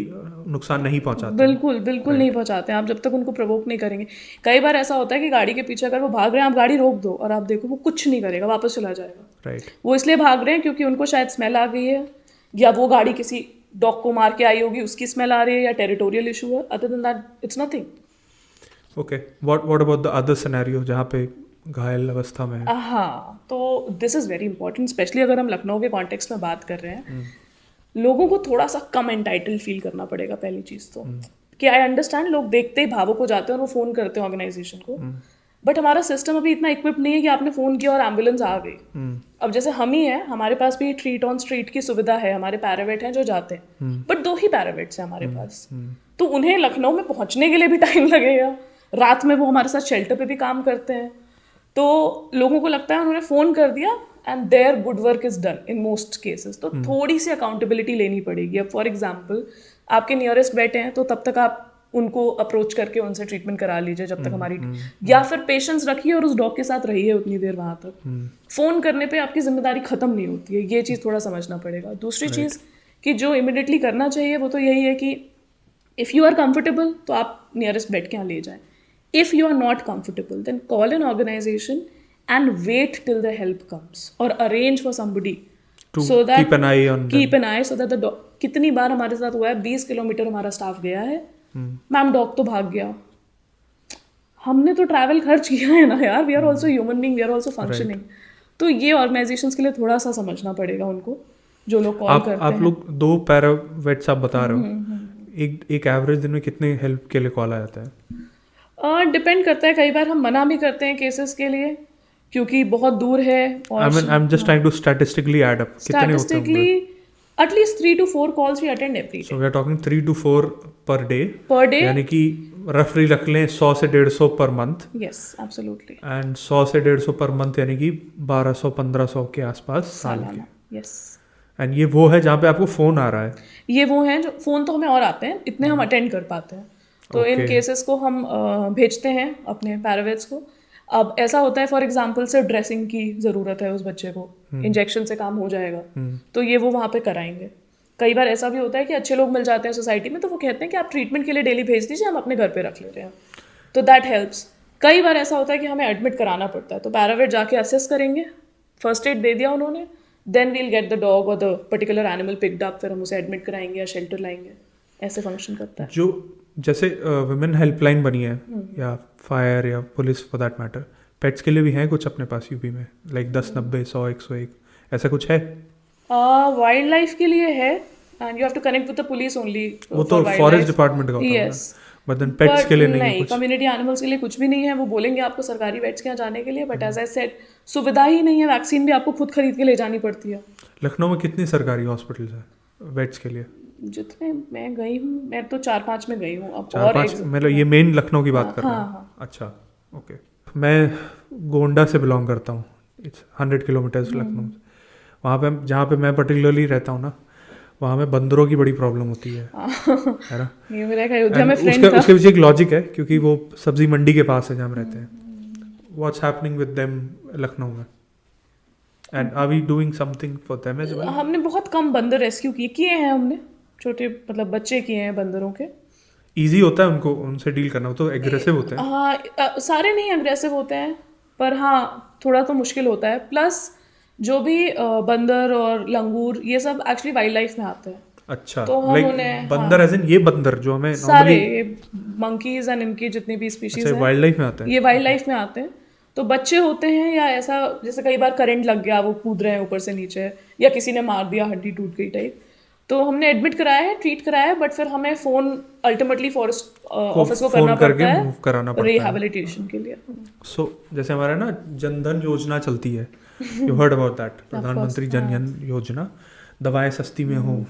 नुकसान नहीं पहुंचाते। बिल्कुल नहीं पहुंचाते आप जब तक उनको प्रोवोक नहीं करेंगे। कई बार ऐसा होता है कि गाड़ी के पीछे अगर वो भाग रहे हैं, आप गाड़ी रोक दो और आप देखो वो कुछ नहीं करेगा, वापस चला जाएगा। राइट। वो इसलिए भाग रहे हैं क्योंकि उनको शायद स्मेल आ गई है, या वो गाड़ी किसी डॉग को मार के आई होगी, उसकी स्मेल आ रही है, या टेरिटोरियल इशू है। Other than that it's nothing. Okay, what about the other scenario जहाँ पे घायल अवस्था में है? हाँ, तो this is very important, specially अगर हम लखनऊ के कॉन्टेक्स्ट में बात कर रहे हैं। लोगों को थोड़ा सा कम एंटाइटल फील करना पड़ेगा पहली चीज़ तो, कि आई अंडरस्टैंड लोग देखते ही भावुक हो जाते हैं और वो फ़ोन करते हैं ऑर्गेनाइजेशन को, बट हमारा सिस्टम अभी इतना इक्विप नहीं है कि आपने फ़ोन किया और एम्बुलेंस आ गई। अब जैसे हम ही हैं, हमारे पास भी ट्रीट ऑन स्ट्रीट की सुविधा है, हमारे पैरावेट हैं जो जाते हैं, बट 2 ही पैरावेट्स हैं हमारे पास, तो उन्हें लखनऊ में पहुंचने के लिए भी टाइम लगेगा। रात में वो हमारे साथ शेल्टर पे भी काम करते हैं, तो लोगों को लगता है उन्होंने फ़ोन कर दिया, and their good work is done in most cases. तो थोड़ी सी अकाउंटेबिलिटी लेनी पड़ेगी। अब फॉर एग्जाम्पल आपके नियरेस्ट वेट हैं तो तब तक आप उनको अप्रोच करके उनसे ट्रीटमेंट करा लीजिए जब तक हमारी, या फिर पेशेंस रखिए और उस डॉग के साथ रहिए उतनी देर वहां तक। फोन करने पे आपकी जिम्मेदारी खत्म नहीं होती है, ये चीज़ थोड़ा समझना पड़ेगा। दूसरी चीज़ कि जो इमिडिएटली करना चाहिए वो तो यही है कि इफ़ यू आर कंफर्टेबल तो आप नियरेस्ट बेड के यहाँ ले जाएं। If you are not comfortable then call an organisation and wait till the help comes और arrange for somebody so that keep an eye so that the dog. कितनी बार हमारे साथ हुआ है, 20 किलोमीटर हमारा स्टाफ गया है, मैम डॉग तो भाग गया। हमने तो ट्रैवल खर्च किया है ना यार, we are also human being, we are also functioning. तो ये ऑर्गेनाइजेशंस के लिए थोड़ा सा समझना पड़ेगा उनको, जो लोग कॉल करते हैं। आप लोग 2 पैरा वेट्स आप बता रहे हो, एक एवरेज दिन में कितने हेल्प के लिए कॉल आ जाता है? डिपेंड करता है, कई बार हम मना भी करते हैं केसेस के लिए क्योंकि बहुत दूर है। और I am just trying to statistically add up कितने होते हैं? at least 3 to 4 calls we attend every day. So we are talking 3 to 4 per day. Per day. यानी कि रफली रख लें 100 से 150 per month. Yes, absolutely. And 100 से 150 पर मंथ यानी कि 1200-1500 के आसपास साल के. Yes. एंड ये वो है जहाँ पे आपको फ़ोन आ रहा है? ये वो है जो फ़ोन तो हमें और आते हैं, इतने हम अटेंड कर पाते हैं। तो इन केसेस को हम भेजते हैं अपने पैरावेट्स को। अब ऐसा होता है फॉर एग्जांपल सिर्फ ड्रेसिंग की ज़रूरत है उस बच्चे को, इंजेक्शन से काम हो जाएगा, तो ये वो वहाँ पे कराएंगे। कई बार ऐसा भी होता है कि अच्छे लोग मिल जाते हैं सोसाइटी में, तो वो कहते हैं कि आप ट्रीटमेंट के लिए डेली भेज दीजिए, हम अपने घर पे रख ले रहे हैं, तो दैट हेल्प्स। कई बार ऐसा होता है कि हमें एडमिट कराना पड़ता है, तो पैरावेट जाके असेस करेंगे, फर्स्ट एड दे दिया उन्होंने, then we'll get the dog और the particular animal picked up, फिर हम उसे एडमिट कराएंगे या शेल्टर लाएंगे, ऐसे फंक्शन करता है। जो जैसे वुमेन हेल्पलाइन बनी है या फायर या police for that matter, pets के लिए भी हैं कुछ अपने पास यूपी में, लाइक 10, 90, 100, 101 ऐसा कुछ है? वाइल्ड लाइफ के लिए है and you have to connect with the police only. वो तो फॉरेस्ट डिपार्टमेंट का होता है। यस, बट देन पेट्स के लिए नहीं कुछ? कम्युनिटी एनिमल्स के लिए कुछ भी नहीं है। वो बोलेंगे आपको सरकारी वेट्स के यहाँ जाने के लिए, बट एज आई सेड सुविधा ही नहीं है, वैक्सीन भी आपको खुद खरीद के ले जानी पड़ती है। लखनऊ में कितनी सरकारी हॉस्पिटल्स हैं वेट्स के लिए? जितने मैं गई हूँ, मैं तो 4-5 में गई हूँ। अब 4-5 मतलब ये मेन लखनऊ की बात कर रहा हूँ। अच्छा, ओके। मैं गोंडा से बिलोंग करता हूँ, इट्स 100 किलोमीटर्स लखनऊ से। वहाँ पे जहाँ पे मैं पर्टिकुलरली रहता हूँ ना, वहाँ में बंदरों की बड़ी प्रॉब्लम होती है ना? ये मेरा एक अयोध्या में फ्रेंड था। उसके पीछे एक लॉजिक है, क्योंकि वो सब्जी मंडी के पास है जहाँ हम रहते हैं। What's happening with them Lucknow में, and are we doing something for them as well? हमने बहुत कम बंदर रेस्क्यू किए हैं, हमने छोटे मतलब बच्चे किए हैं बंदरों के। ईजी होता है उनको, उनसे डील करना? वो तो एग्रेसिव होते हैं। हाँ, सारे नहीं एग्रेसिव होते हैं, पर हाँ थोड़ा तो मुश्किल होता है। प्लस जो भी बंदर और लंगूर ये सब एक्चुअली वाइल्ड लाइफ में आते हैं। अच्छा, तो हम उन्हें बंदर एज इन ये बंदर जो हमें सारे मंकीज एंड इनकी जितनी भी स्पीशीज हैं वाइल्ड लाइफ में आते हैं। ये वाइल्ड लाइफ में आते हैं। तो बच्चे होते हैं या ऐसा जैसे कई बार करंट लग गया, वो कूद रहे हैं ऊपर से नीचे, या किसी ने मार दिया, हड्डी टूट गई टाइप, तो हमने एडमिट कराया है, ट्रीट कराया है, बट फिर हमें फोन अल्टीमेटली फॉरेस्ट ऑफिस को करना पड़ता है रिहैबिलिटेशन के लिए। सो जैसे हमारा ना जनधन योजना चलती है, यू हर्ड अबाउट दैट, प्रधानमंत्री जन धन योजना, दवाएं सस्ती में हो,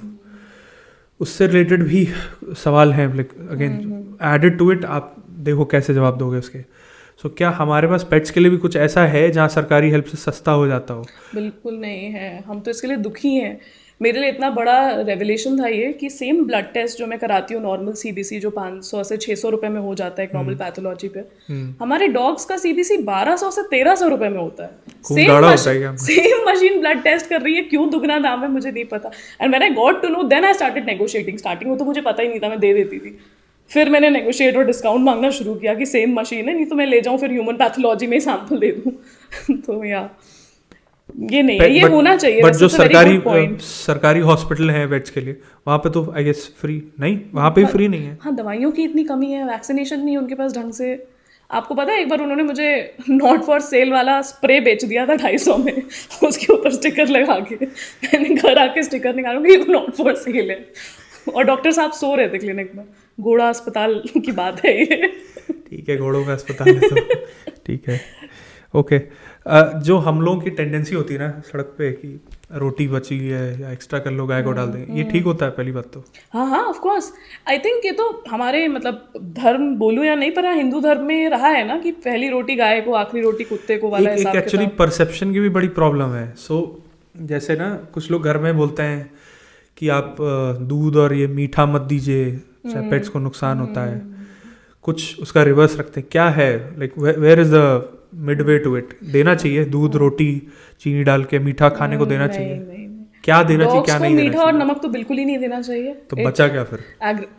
उससे रिलेटेड भी सवाल हैं। अगेन एडेड टू इट, आप देखो कैसे जवाब दोगे उसके। सो क्या हमारे पास पेट्स के लिए भी कुछ ऐसा है जहाँ सरकारी हेल्प से सस्ता हो जाता हो? बिल्कुल नहीं है, हम तो इसके लिए दुखी हैं। मेरे लिए इतना बड़ा रेवलेशन था ये कि सेम ब्लड टेस्ट जो मैं कराती हूँ नॉर्मल सीबीसी, जो 500 से 600 रुपए में हो जाता है एक नॉर्मल पैथोलॉजी पे, हमारे डॉग्स का सीबीसी 1200 से 1300 रुपए में होता है। सेम मशीन ब्लड टेस्ट कर रही है, क्यों दुगना दाम है मुझे नहीं पता। And when I got to know then I started negotiating. Starting में तो मुझे पता ही नहीं था, मैं दे देती थी। फिर मैंने नेगोशिएट और डिस्काउंट मांगना शुरू किया कि सेम मशीन है, नहीं तो मैं ले जाऊँ फिर ह्यूमन पैथोलॉजी में सैंपल दे दूँ। तो या ये नहीं है, ये होना चाहिए। बट जो सरकारी हॉस्पिटल है वेट्स के लिए, वहाँ पे तो आई गेस फ्री नहीं, वहाँ पे फ्री नहीं है। हाँ, दवाइयों की इतनी कमी है, वैक्सीनेशन नहीं है उनके पास ढंग से। आपको पता है एक बार उन्होंने मुझे नॉट फॉर सेल वाला स्प्रे बेच दिया था 250 में, उसके ऊपर स्टिकर लगा के। मैंने घर आके स्टिकर निकालूंगा, ये नॉट फॉर सेल है, और डॉक्टर साहब सो रहे थे क्लिनिक में। घोड़ा अस्पताल की बात है ये। ठीक है, घोड़ों का अस्पताल है तो ठीक है, ओके। जो हम लोगों की टेंडेंसी होती है ना सड़क पे कि रोटी बची है या एक्स्ट्रा कर लो, गाय को डाल देंगे, ये ठीक होता है? पहली बात तो हाँ हाँ ऑफ कोर्स, आई थिंक ये तो हमारे मतलब धर्म बोलूँ या नहीं, पर हाँ, हिंदू धर्म में रहा है ना कि पहली रोटी गाय को, आखिरी रोटी कुत्ते को वाला एक हिसाब एक्चुअली किताब। परसेप्शन की भी बड़ी प्रॉब्लम है। सो जैसे ना कुछ लोग घर में बोलते हैं कि आप दूध और ये मीठा मत दीजिए, चाहे पेट्स को नुकसान होता है। कुछ उसका रिवर्स रखते हैं, क्या है like where is the mid way to it? देना चाहिए दूध, रोटी, चीनी डाल के मीठा खाने को देना चाहिए? नहीं, क्या देना चाहिए, डॉग्स क्या को नहीं देना मीठा और चाहिए? नमक तो बिल्कुल ही नहीं देना चाहिए। तो बचा क्या फिर?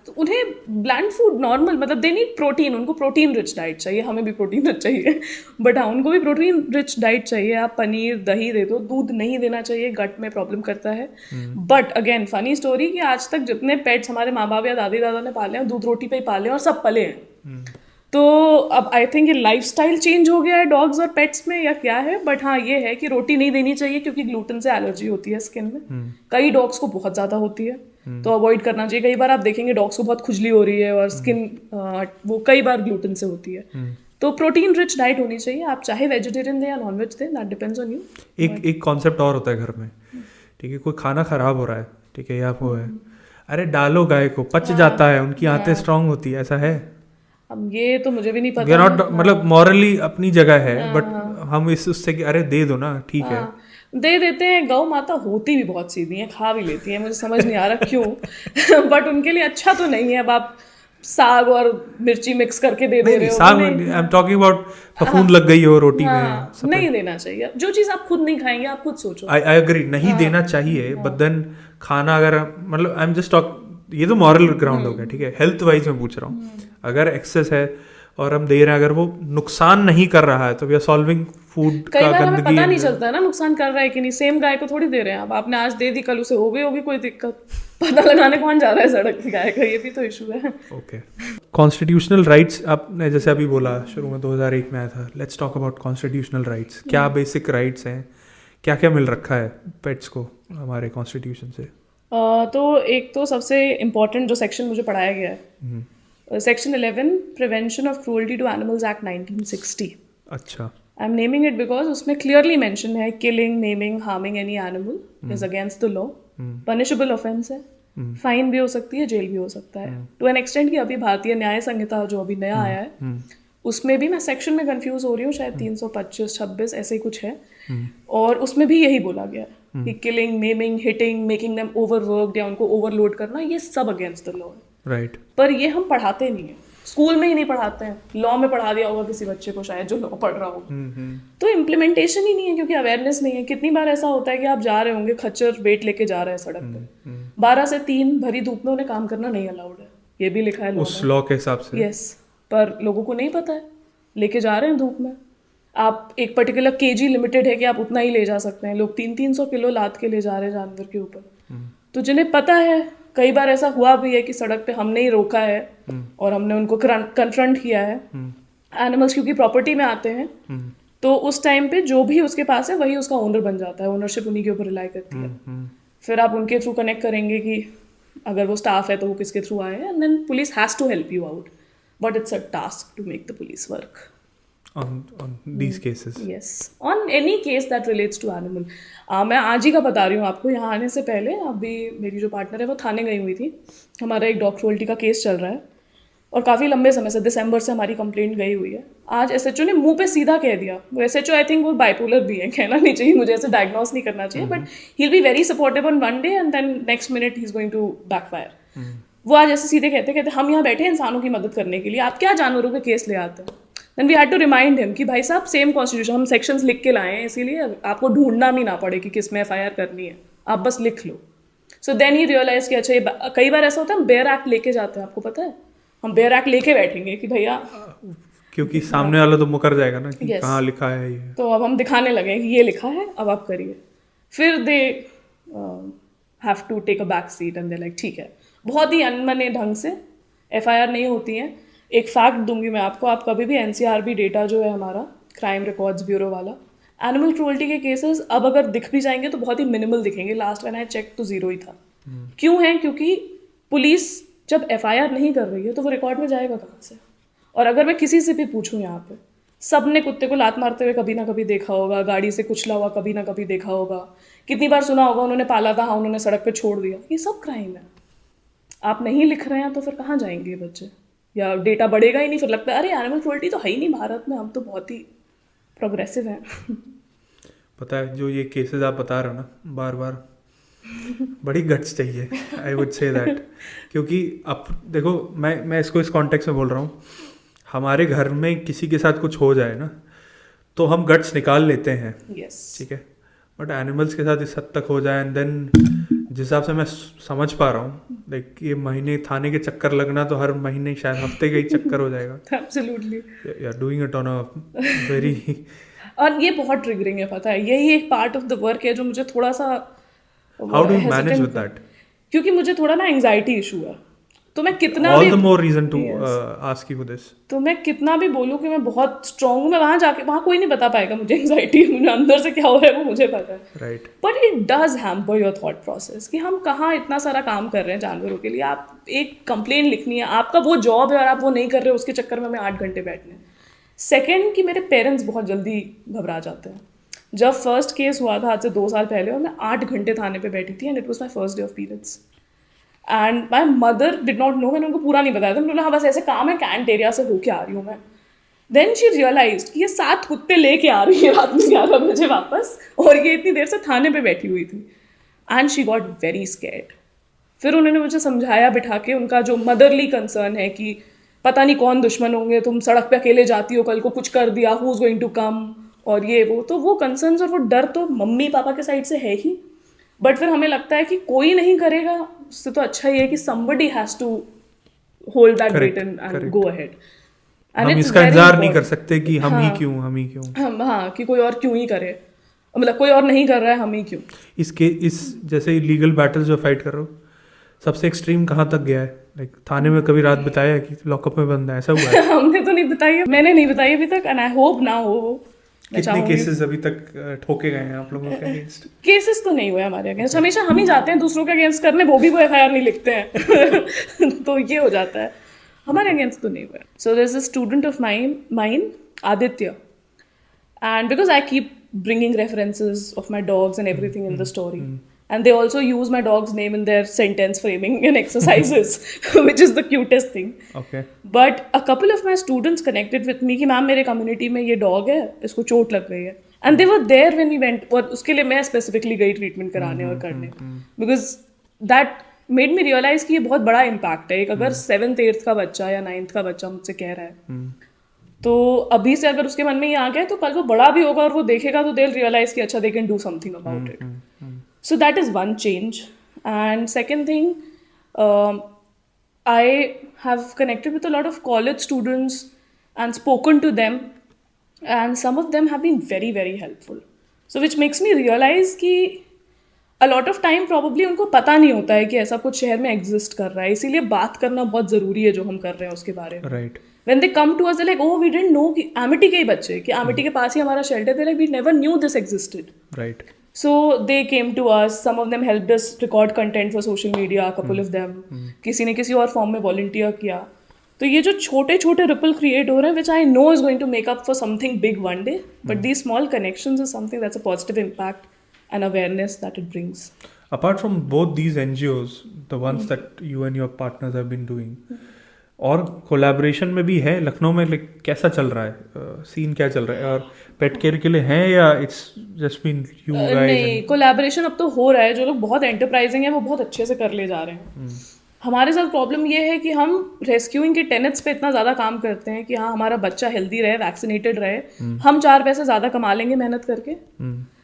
तो उन्हें ब्लैंड फूड नॉर्मल, मतलब दे नीड प्रोटीन, उनको प्रोटीन रिच डाइट चाहिए, हमें भी प्रोटीन रिच चाहिए बट हाँ उनको भी प्रोटीन रिच डाइट चाहिए। आप पनीर दही दे दो, दूध नहीं देना चाहिए, गट में प्रॉब्लम करता है। बट अगेन फनी स्टोरी कि आज तक जितने पेट्स हमारे माँ बाप या दादी दादा ने पाले हैं, दूध रोटी पे ही पाले हैं और सब पले हैं। तो अब आई थिंक ये लाइफस्टाइल चेंज हो गया है डॉग्स और पेट्स में या क्या है, बट हाँ ये है कि रोटी नहीं देनी चाहिए क्योंकि ग्लूटेन से एलर्जी होती है स्किन में। कई डॉग्स को बहुत ज़्यादा होती है, तो अवॉइड करना चाहिए। कई बार आप देखेंगे डॉग्स को बहुत खुजली हो रही है और स्किन वो कई बार ग्लूटेन से होती है। तो प्रोटीन रिच डाइट होनी चाहिए, आप चाहे वेजिटेरियन दें या नॉन वेज दें, दैट डिपेंड्स ऑन यू। एक कॉन्सेप्ट और होता है घर में, ठीक है, कोई खाना खराब हो रहा है, ठीक है, या वो है, अरे डालो गाय को, पच जाता है, उनकी आंतें स्ट्रांग होती है, ऐसा है? अब ये तो मुझे भी नहीं वी आर पता। नॉट, मतलब मॉरली अपनी जगह है, बट हम इस उससे कि अरे दे दो ना, ठीक है। दे देते हैं। गौ माता होती भी बहुत सीधी हैं, खा भी लेती हैं, मुझे समझ नहीं आ रहा क्यों बट उनके लिए अच्छा तो नहीं है। अब आप साग और मिर्ची मिक्स करके दे नहीं रहे नहीं, हो, साग नहीं, में आई एम टॉकिंग अबाउट फफूंद लग गई हो रोटी में, हाँ, नहीं देना चाहिए। जो चीज़ आप खुद नहीं खाएंगे आप खुद सोचो। आई एग्री, नहीं देना चाहिए, बट देन खाना अगर, मतलब आई एम जस्ट टॉक, ये तो मॉरल ग्राउंड हो गया, ठीक है, हेल्थ वाइज मैं पूछ रहा हूँ। अगर एक्सेस है और हम दे रहे हैं, अगर वो नुकसान नहीं कर रहा है, तो वी आर सॉल्विंग फूड कई का बार हमें गंदगी। पता नहीं चलता है ना नुकसान कर रहा है कि नहीं। सेम गाय को थोड़ी दे रहे हैं, अब आपने आज दे दी, कल उसे हो गई होगी कोई दिक्कत, पता लगाने कौन जा रहा है सड़क की गाय का, ये भी तो इशू है। ओके, कॉन्स्टिट्यूशनल राइट्स आपने जैसे अभी बोला, शुरू में 2001 में आया था, let's talk about constitutional rights. क्या बेसिक राइट्स हैं, क्या क्या मिल रखा है पेट्स को हमारे कॉन्स्टिट्यूशन से? तो एक तो सबसे इम्पोर्टेंट जो सेक्शन मुझे पढ़ाया गया है, section 11 prevention of cruelty to animals act 1960। अच्छा, I am naming it because उसमें क्लियरली मेंशन है killing, maiming, harming any animal is against the law, punishable offence है, फाइन भी हो सकती है, जेल भी हो सकता है। टू एन एक्सटेंट कि अभी भारतीय न्याय संहिता जो अभी नया आया है उसमें भी, मैं सेक्शन में कंफ्यूज हो रही हूँ, शायद 325, 26 ऐसे ही कुछ है, और उसमें भी यही बोला गया है कि killing, मेमिंग, hitting, making them overworked या उनको ओवरलोड करना, ये सब अगेंस्ट द लॉ है। राइट। पर ये हम पढ़ाते नहीं है, स्कूल में ही नहीं पढ़ाते हैं। लॉ में पढ़ा दिया होगा किसी बच्चे को शायद जो लॉ पढ़ रहा होगा, तो इम्प्लीमेंटेशन ही नहीं है क्योंकि अवेयरनेस नहीं है। कितनी बार ऐसा होता है कि आप जा रहे होंगे, खच्चर वेट लेके जा रहे हैं सड़क पे, 12 से 3 भरी धूप में उन्हें काम करना नहीं अलाउड है, ये भी लिखा है उस लॉ के हिसाब से। यस, पर लोगों को नहीं पता है, लेके जा रहे हैं धूप में। आप एक पर्टिकुलर केजी लिमिटेड है कि आप उतना ही ले जा सकते हैं, लोग 300-300 किलो लाद के ले जा रहे हैं जानवर के ऊपर। तो जिन्हें पता है, कई बार ऐसा हुआ भी है कि सड़क पे हमने ही रोका है और हमने उनको कन्फ्रंट किया है। एनिमल्स क्योंकि प्रॉपर्टी में आते हैं, तो उस टाइम पे जो भी उसके पास है वही उसका ओनर बन जाता है, ओनरशिप उन्हीं के ऊपर रिलाई करती है। फिर आप उनके थ्रू कनेक्ट करेंगे कि अगर वो स्टाफ है तो वो किसके थ्रू आए हैं, and then police has to help you out, but it's a task to make the police work on these cases. Yes, on any case that relates to animal. मैं आज ही का बता रही हूँ आपको, यहाँ आने से पहले अभी मेरी जो पार्टनर है वो थाने गई हुई थी। हमारा एक डॉग क्रूअल्टी का केस चल रहा है और काफ़ी लंबे समय से, दिसंबर से हमारी कंप्लेंट गई हुई है। आज एसएचओ ने मुंह पे सीधा कह दिया, वो एसएचओ आई थिंक वो बाइपोलर भी है, कहना नहीं चाहिए मुझे, ऐसे डायग्नोस नहीं करना चाहिए, but he will be very supportive on one day and then next minute he is going to backfire. वो आज ऐसे सीधे कहते हम यहाँ बैठे हैं इंसानों की मदद करने के लिए, आप क्या जानवरों के केस ले आते हैं। Then we had to remind him कि भाई साहब सेम कॉन्स्टिट्यूशन, हम सेक्शंस लिख के लाए हैं, इसीलिए आपको ढूंढना भी ना पड़े कि किस में एफआईआर करनी है, आप बस लिख लो। सो देन ही रियलाइज कि अच्छा, ये कई बार ऐसा होता है हम बेयर एक्ट लेके जाते हैं, आपको पता है, हम बेयर एक्ट लेके बैठेंगे कि भैया, क्योंकि सामने वाला तो मुकर जाएगा ना कि कहाँ लिखा है ये, तो अब हम दिखाने लगे कि ये लिखा है, अब आप करिए। फिर they have to take a back seat and they like ठीक है। बहुत ही अनमने ढंग से एफआईआर नहीं होती हैं। एक फैक्ट दूंगी मैं आपको, आप कभी भी एनसीआरबी डेटा जो है हमारा क्राइम रिकॉर्ड्स ब्यूरो वाला, एनिमल क्रूअल्टी के केसेस अब अगर दिख भी जाएंगे तो बहुत ही मिनिमल दिखेंगे। लास्ट व्हेन आई चेक तो 0 ही था। क्यों है? क्योंकि पुलिस जब एफआईआर नहीं कर रही है तो वो रिकॉर्ड में जाएगा कहाँ से? और अगर मैं किसी से भी पूछूं यहाँ पे सबने कुत्ते को लात मारते हुए कभी ना कभी देखा होगा, गाड़ी से कुचला हुआ कभी ना कभी देखा होगा, कितनी बार सुना होगा उन्होंने पाला था, हाँ उन्होंने सड़क पे छोड़ दिया। ये सब क्राइम है। आप नहीं लिख रहे हैं तो फिर कहाँ जाएंगे ये बच्चे, या डेटा बढ़ेगा ही नहीं। फिर लगता है अरे एनिमल क्रुएल्टी तो है ही नहीं भारत में, हम तो बहुत ही प्रोग्रेसिव हैं। पता है जो ये केसेस आप बता रहे हो ना बार बार, बड़ी गट्स चाहिए, आई वुड से दैट। क्योंकि अब देखो मैं इसको इस कॉन्टेक्स्ट में बोल रहा हूँ, हमारे घर में किसी के साथ कुछ हो जाए ना तो हम गट्स निकाल लेते हैं, यस ठीक है, बट एनिमल्स के साथ इस हद तक हो जाए एंड देन जिस हिसाब से मैं समझ पा रहा हूँ, लाइक ये महीने थाने के चक्कर लगना तो हर महीने शायद हफ्ते का ही चक्कर हो जाएगा। एब्सोल्युटली। यार doing it on a very और ये बहुत ट्रिगरिंग है, पता है, यही एक पार्ट ऑफ द वर्क है जो मुझे थोड़ा सा how do you manage with that? क्योंकि मुझे थोड़ा ना एंजाइटी इशू है, तो मैं कितना ऑल भी the more reason to ask you this. तो मैं कितना भी बोलूँ कि मैं बहुत स्ट्रांग हूँ, मैं वहाँ जाके वहाँ कोई नहीं बता पाएगा मुझे एंजाइटी है, मुझे अंदर से क्या हो रहा है वो मुझे पता है, right. But it does hamper your thought process कि हम कहाँ इतना सारा काम कर रहे हैं जानवरों के लिए। आप एक कंप्लेन लिखनी है, आपका वो जॉब है और आप वो नहीं कर रहे हो, उसके चक्कर में हमें 8 घंटे बैठने। सेकेंड कि मेरे पेरेंट्स बहुत जल्दी घबरा जाते हैं। जब फर्स्ट केस हुआ था आज से 2 साल पहले, और मैं 8 घंटे थाने पे बैठी थी and it was my first day of periods and my mother did not know. मैंने उनको पूरा नहीं बताया था, मैंने बोला हाँ बस ऐसे काम है, कैंट एरिया से होके आ रही हूँ मैं। देन शी रियलाइज कि ये 7 कुत्ते लेके आ रही है रात में 11 बजे वापस, और ये इतनी देर से थाने पे बैठी हुई थी and she got very scared. फिर उन्होंने मुझे समझाया बिठा के, उनका जो मदरली कंसर्न है कि पता नहीं कौन दुश्मन होंगे, तुम सड़क पे अकेले जाती हो, कल को कुछ कर दिया, who is going to come, और ये वो कंसर्न्स और वो डर तो मम्मी पापा के साइड से है ही, बट फिर हमें लगता है कि कोई नहीं करेगा, उससे तो अच्छा ही है कि somebody has to hold that baton and go ahead. And हम it's इसका very इंतजार नहीं कर important. सकते कि हम ही क्यों हाँ कि कोई और क्यों ही करे, मतलब कोई और नहीं कर रहा है, हम ही क्यों। इस जैसे लीगल बैटल्स जो फाइट कर रहे हो, सबसे एक्सट्रीम कहाँ तक गया है? लाइक थाने में कभी रात बताया है कि लॉकअप में बंद है, ऐसा हुआ है? हमने तो नहीं बताई है, मैंने नहीं बताई अभी तक, एंड आई होप ना हो। कितने केसेस अभी तक ठोके गए हैं आप लोगों के अगेंस्ट? केसेस तो नहीं हुए हमारे अगेंस्ट, हमेशा हम ही जाते हैं दूसरों के अगेंस्ट करने, वो भी वो एफआईआर नहीं लिखते हैं तो ये हो जाता है, हमारे अगेंस्ट तो नहीं हुआ। So there is a student of mine Aditya, and because I keep bringing references of my dogs and everything in the story, and they also use my dog's name in their sentence framing and exercises which is the cutest thing. Okay. But a couple of my students connected with me कि ma'am मेरे community में ये dog है, इसको चोट लग गई है, and they were there when we went, और उसके लिए मैं स्पेसिफिकली गई ट्रीटमेंट कराने और करने, because that made me realize कि ये बहुत बड़ा इम्पैक्ट है। एक अगर 7th 8th का बच्चा या 9th का बच्चा मुझसे कह रहा है, तो अभी से अगर उसके मन में ये आ गया तो कल वो बड़ा भी होगा और वो देखेगा तो दे विल रियलाइज कि अच्छा they can do something about it. So that is one change. And second thing, I have connected with a lot of college students and spoken to them, and some of them have been very very helpful, so which makes me realise कि a lot of time probably उनको पता नहीं होता है कि ऐसा कुछ शहर में एग्जिस्ट कर रहा है, इसीलिए बात करना बहुत ज़रूरी है जो हम कर रहे हैं उसके बारे में। Right. When they come to us, they're like, oh, we didn't know कि Amity के ही बच्चे, कि Amity के पास ही हमारा shelter, they're like, we never knew this existed. Right. So they came to us, some of them helped us record content for social media, a couple of them, किसी ने किसी और form में volunteer किया। तो ये जो छोटे छोटे ripple create हो रहे हैं, which I know is going to make up for something big one day, but these small connections is something that's a positive impact and awareness that it brings. Apart from both these NGOs, the ones that you and your partners have been doing, और collaboration में भी है लखनऊ में, like कैसा चल रहा है scene, क्या चल रहा है? और पेट केयर के लिए है या it's just been you guys? नहीं, कोलैबोरेशन अब तो हो रहा है, जो लोग बहुत एंटरप्राइजिंग है वो बहुत अच्छे से कर ले जा रहे हैं। हमारे साथ प्रॉब्लम ये है कि हम रेस्क्यूइंग के टेनेट्स पे इतना ज़्यादा काम करते हैं कि हाँ हमारा बच्चा हेल्दी रहे, वैक्सीनेटेड रहे, हम 4 पैसे ज़्यादा कमा लेंगे मेहनत करके,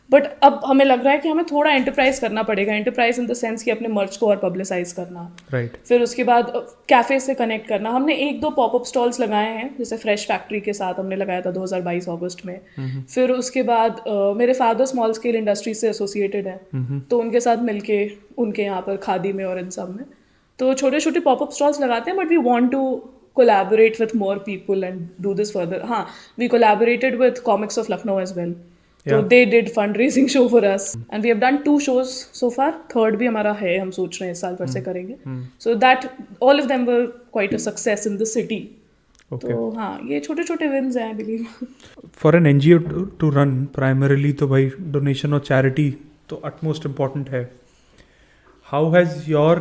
बट अब हमें लग रहा है कि हमें थोड़ा एंटरप्राइज करना पड़ेगा, एंटरप्राइज इन द सेंस कि अपने मर्च को और पब्लिसाइज करना। राइट। फिर उसके बाद कैफे से कनेक्ट करना। हमने 1-2 पॉपअप स्टॉल्स लगाए हैं, जैसे फ्रेश फैक्ट्री के साथ हमने लगाया था 2022 अगस्त में। फिर उसके बाद मेरे फादर स्मॉल स्केल इंडस्ट्री से एसोसिएटेड हैं, तो उनके साथ मिलके उनके यहाँ पर खादी में और इन सब में तो छोटे छोटे पॉपअप स्टॉल्स लगाते हैं, but we want to collaborate with more people and do this further. हाँ, we collaborated with Comics of Lucknow as well. So they did fundraising show for us, and we have done 2 shows so far. 3rd भी हमारा है, हम सोच रहे हैं इस साल फिर से करेंगे. So that all of them were quite a success in the city. Okay. तो हाँ, ये छोटे छोटे विन्स हैं I believe. For an NGO to run primarily तो भाई डोनेशन और चैरिटी तो अटमोस्ट इम्पॉर्टेंट है. How has your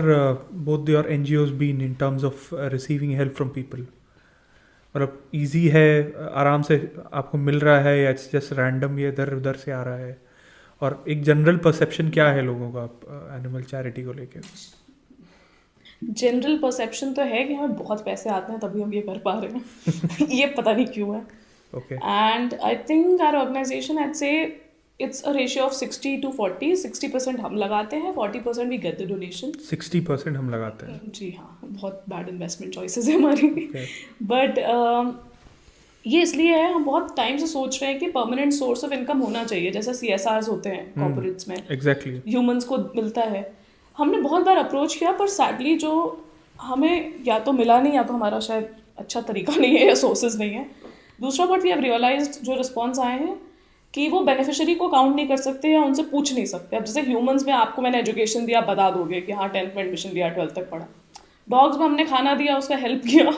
both your NGOs been in terms of receiving help from people? मतलब ईजी है, आराम से आपको मिल रहा है, या इट्स जस्ट रैंडम, ये इधर उधर से आ रहा है? और एक जनरल परसेप्शन क्या है लोगों का एनिमल चैरिटी को लेके? जनरल परसेप्शन तो है कि हमें बहुत पैसे आते हैं तभी हम ये कर पा रहे हैं। ये पता नहीं क्यों है। Okay. And I think our organization I'd say it's a ratio of 60 to 40. 60% हम लगाते हैं, 40% we get the donation. 60% हम लगाते हैं. जी हाँ, बहुत बैड इन्वेस्टमेंट चॉइसेस है हमारी। Okay. बट ये इसलिए है, हम बहुत टाइम से सोच रहे हैं कि परमानेंट सोर्स ऑफ इनकम होना चाहिए, जैसे CSRs होते हैं कॉर्पोरेट्स में, एग्जैक्टली. ह्यूमंस को मिलता है। हमने बहुत बार अप्रोच किया, पर सैडली जो हमें या तो मिला नहीं, या तो हमारा शायद अच्छा तरीका नहीं है या सोर्सेज नहीं है। दूसरा व्हाट वी हैव रियलाइज्ड, जो रिस्पॉन्स आए हैं, कि वो बेनिफिशियरी को काउंट नहीं कर सकते या उनसे पूछ नहीं सकते। अब जैसे ह्यूमंस में आपको मैंने एजुकेशन दिया, बता दोगे कि हाँ 10th में एडमिशन लिया, 12th तक पढ़ा। डॉग्स में हमने खाना दिया, उसका हेल्प किया,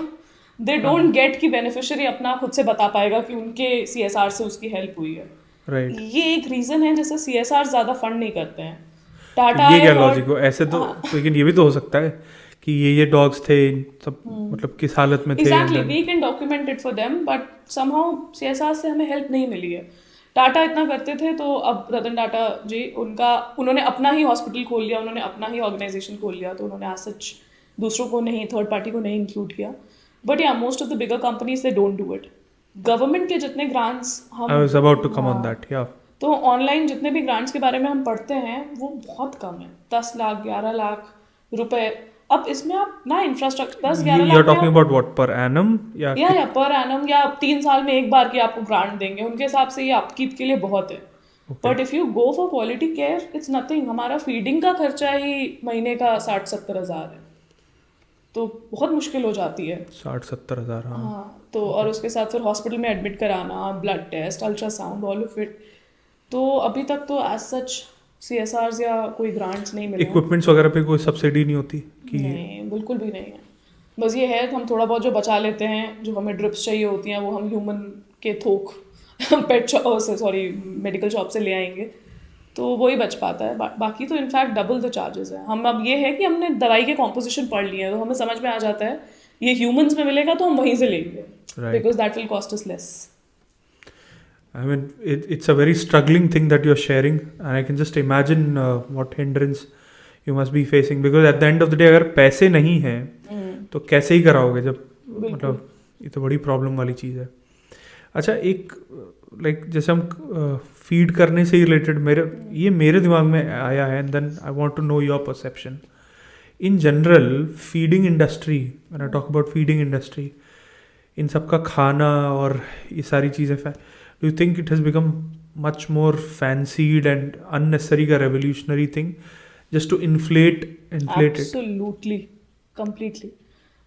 दे डोंट गेट कि बेनिफिशियरी अपना खुद से बता पाएगा कि उनके CSR से उसकी हेल्प हुई है। राइट. ये एक रीजन है जैसे CSR ज़्यादा फंड नहीं करते हैं। टाटा ये क्या और लॉजिक हो ऐसे तो? लेकिन ये भी तो हो सकता है कि ये डॉग्स थे सब, मतलब किस हालत में थे. Exactly, we can document it for them, but somehow CSR से हमें हेल्प नहीं मिली है। टाटा इतना करते थे, तो अब रतन टाटा जी, उन्होंने अपना ही हॉस्पिटल खोल लिया, उन्होंने अपना ही ऑर्गेनाइजेशन खोल लिया, तो उन्होंने आज सच दूसरों को नहीं, थर्ड पार्टी को नहीं इंक्लूड किया। But yeah most of the bigger companies they don't do it. Government के जितने ग्रांट्स हम, I was about to come on that. या तो ऑनलाइन जितने भी ग्रांट्स के बारे में हम पढ़ते हैं वो बहुत कम है, 10 लाख 11 लाख रुपए। अब इसमें आप ना infrastructure 10-11 you are lakh talking about what, per annum या पर एनम, या 3 साल में एक बार की आपको ग्रांट देंगे, उनके हिसाब से ये अपकीप के लिए बहुत है। But if you go for quality care it's nothing. हमारा फीडिंग का खर्चा ही महीने का 60-70 हज़ार है, तो बहुत मुश्किल हो जाती है। 60-70 हज़ार. हाँ. हाँ, तो और उसके साथ फिर हॉस्पिटल में एडमिट कराना, blood test, ultrasound, all of it. तो अभी तक तो एज सच CSRs या कोई ग्रांट्स नहीं मिले हैं। इक्विपमेंट्स वगैरह पे कोई सब्सिडी नहीं होती कि? नहीं, बिल्कुल भी नहीं है। बस ये है कि हम थोड़ा बहुत जो बचा लेते हैं, जो हमें ड्रिप्स चाहिए होती हैं, वो हम ह्यूमन के थोक पेट शॉप से, सॉरी मेडिकल शॉप से ले आएंगे, तो वही बच पाता है। बाकी तो इनफैक्ट डबल द चार्जेस है। हम अब ये है कि हमने दवाई के कॉम्पोजिशन पढ़ लिए हैं, तो हमें समझ में आ जाता है ये ह्यूमंस में मिलेगा तो हम वहीं से लेंगे, because that will cost us less. I mean, it's a very struggling thing that you're sharing, and I can just imagine what hindrance you must be facing, because at the end of the day अगर पैसे नहीं हैं तो कैसे ही कराओगे, जब मतलब ये तो बड़ी प्रॉब्लम वाली चीज़ है. अच्छा, एक जैसे हम फीड करने से रिलेटेड मेरे दिमाग में आया है, and then I want to know your perception in general. Feeding industry, when I talk about feeding industry, इन सब का खाना और ये सारी चीज़ें, do you think it has become much more fancied and unnecessary का revolutionary thing just to inflate it? Absolutely, completely.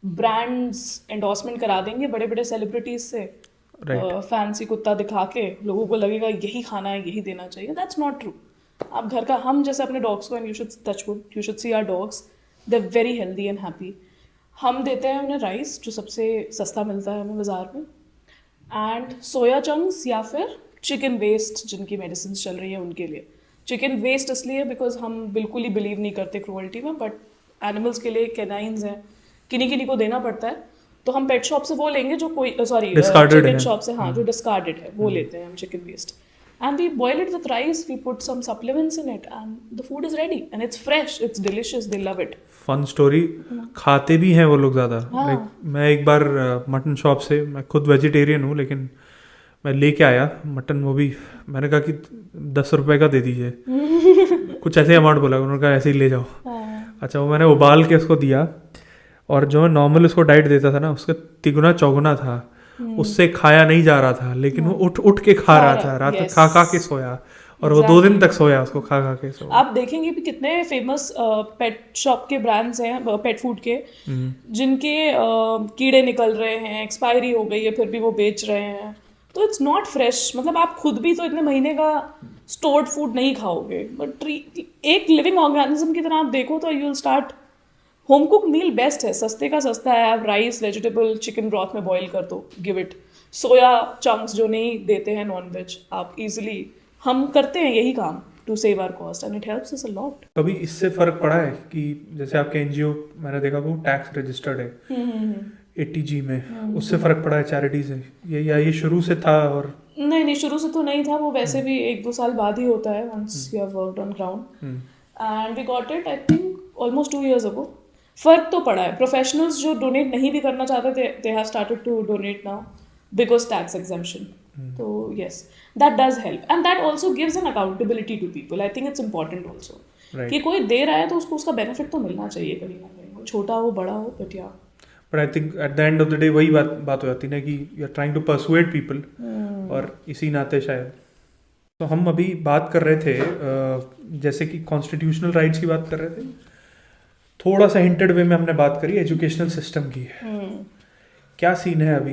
Brands endorsement करा देंगे बड़े बड़े सेलिब्रिटीज से, फैंसी कुत्ता दिखा के लोगों को लगेगा यही खाना है, यही देना चाहिए. That's not true. आप घर का, हम जैसे अपने डॉग्स को, and you should touch wood, you should see our dogs, they're very healthy and happy. हम देते हैं उन्हें राइस, जो सबसे सस्ता मिलता है हमें बाजार में, एंड सोया चंक्स या फिर चिकन वेस्ट, जिनकी मेडिसिन चल रही है उनके लिए. चिकन वेस्ट इसलिए बिकॉज हम बिल्कुल ही बिलीव नहीं करते क्रूअल्टी में, बट एनिमल्स के लिए कैनाइंस हैं, किन्हीं को देना पड़ता है, तो हम पेट शॉप से वो लेंगे जो कोई, सॉरी चिकन शॉप से, हाँ, जो डिस्कार्डेड है वो लेते हैं हम chicken waste, and we boil it with rice, we put some supplements in it, and the food is ready and it's fresh, it's delicious, they love it. Fun story, खाते भी हैं वो लोग ज़्यादा. मैं एक बार मटन शॉप से, मैं खुद वेजिटेरियन हूँ, लेकिन मैं लेके आया मटन, वो भी मैंने कहा कि 10 रुपये का दे दीजिए, कुछ ऐसे अमाउंट बोला, उन्होंने कहा ऐसे ही ले जाओ. अच्छा, वो मैंने उबाल के उसको दिया, और जो मैं नॉर्मल उसको डाइट देता था ना, उसका तिगुना चौगुना था, उससे खाया नहीं जा रहा था, लेकिन वो उठ के खा रहा था, रात में खा के सोया, और वो 2 दिन तक सोया, उसको खा के सोया. आप देखेंगे भी कितने फेमस पेट शॉप के ब्रांड्स हैं, पेट फूड के, जिनके कीड़े निकल रहे हैं, एक्सपायरी हो गई है, फिर भी वो बेच रहे हैं, तो इट्स नॉट फ्रेश. मतलब आप खुद भी तो इतने महीने का स्टोर्ड फूड नहीं खाओगे, बट एक लिविंग ऑर्गेनिज्म की तरह आप देखो तो you will start home cook meal best है, सस्ते का सस्ता है। आप राइस वेजिटेबल चिकन ब्रॉथ में बॉईल कर दो, गिव इट। सोया चंक्स जो नहीं देते हैं नॉन वेज, आप इजीली, हम करते हैं यही काम to save our cost and it helps us a lot. कभी इससे फर्क पड़ा है कि जैसे आपके एनजीओ मैंने देखा वो टैक्स रजिस्टर्ड है एटीजी में, उससे फर्क पड़ा है चैरिटी से, ये शुरू से था? और नहीं, शुरू से तो नहीं था वो, वैसे भी 1-2 साल बाद ही होता है once you have worked on ground. And we got it I think almost 2 years ago। फर्क तो पड़ा है। प्रोफेशनल्स जो डोनेट नहीं भी करना चाहते थे, they have started to donate now because tax exemption. तो yes, that does help and that also gives an accountability to people. I think it's important also कि कोई दे रहा है तो उसको उसका बेनिफिट तो मिलना चाहिए कहीं ना कहीं, छोटा हो बड़ा हो, but yeah but I think at the end of the day वही बात हो जाती है ना कि you are trying to persuade people, और इसी नाते शायद। तो हम अभी बात कर रहे थे जैसे कि कॉन्स्टिट्यूशनल राइट्स की बात कर रहे थे, थोड़ा सा हिंटेड वे में हमने बात करी एजुकेशनल सिस्टम की। क्या सीन है अभी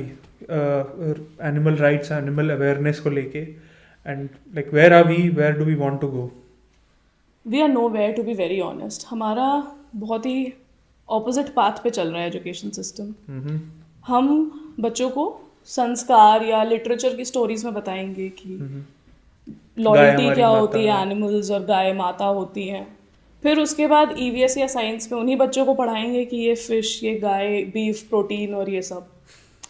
एनिमल राइट्स, एनिमल अवेयरनेस को लेके, and like where are we, where do we want to go? We are nowhere to be very honest. हमारा बहुत ही ऑपोजिट पाथ पे चल रहा है एजुकेशन सिस्टम। हम बच्चों को संस्कार या लिटरेचर की स्टोरीज में बताएंगे कि लॉयल्टी क्या होती है एनिमल्स, और गाय माता होती हैं। फिर उसके बाद ईवीएस या साइंस में उन्हीं बच्चों को पढ़ाएंगे कि ये फिश, ये गाय, बीफ, प्रोटीन और ये सब,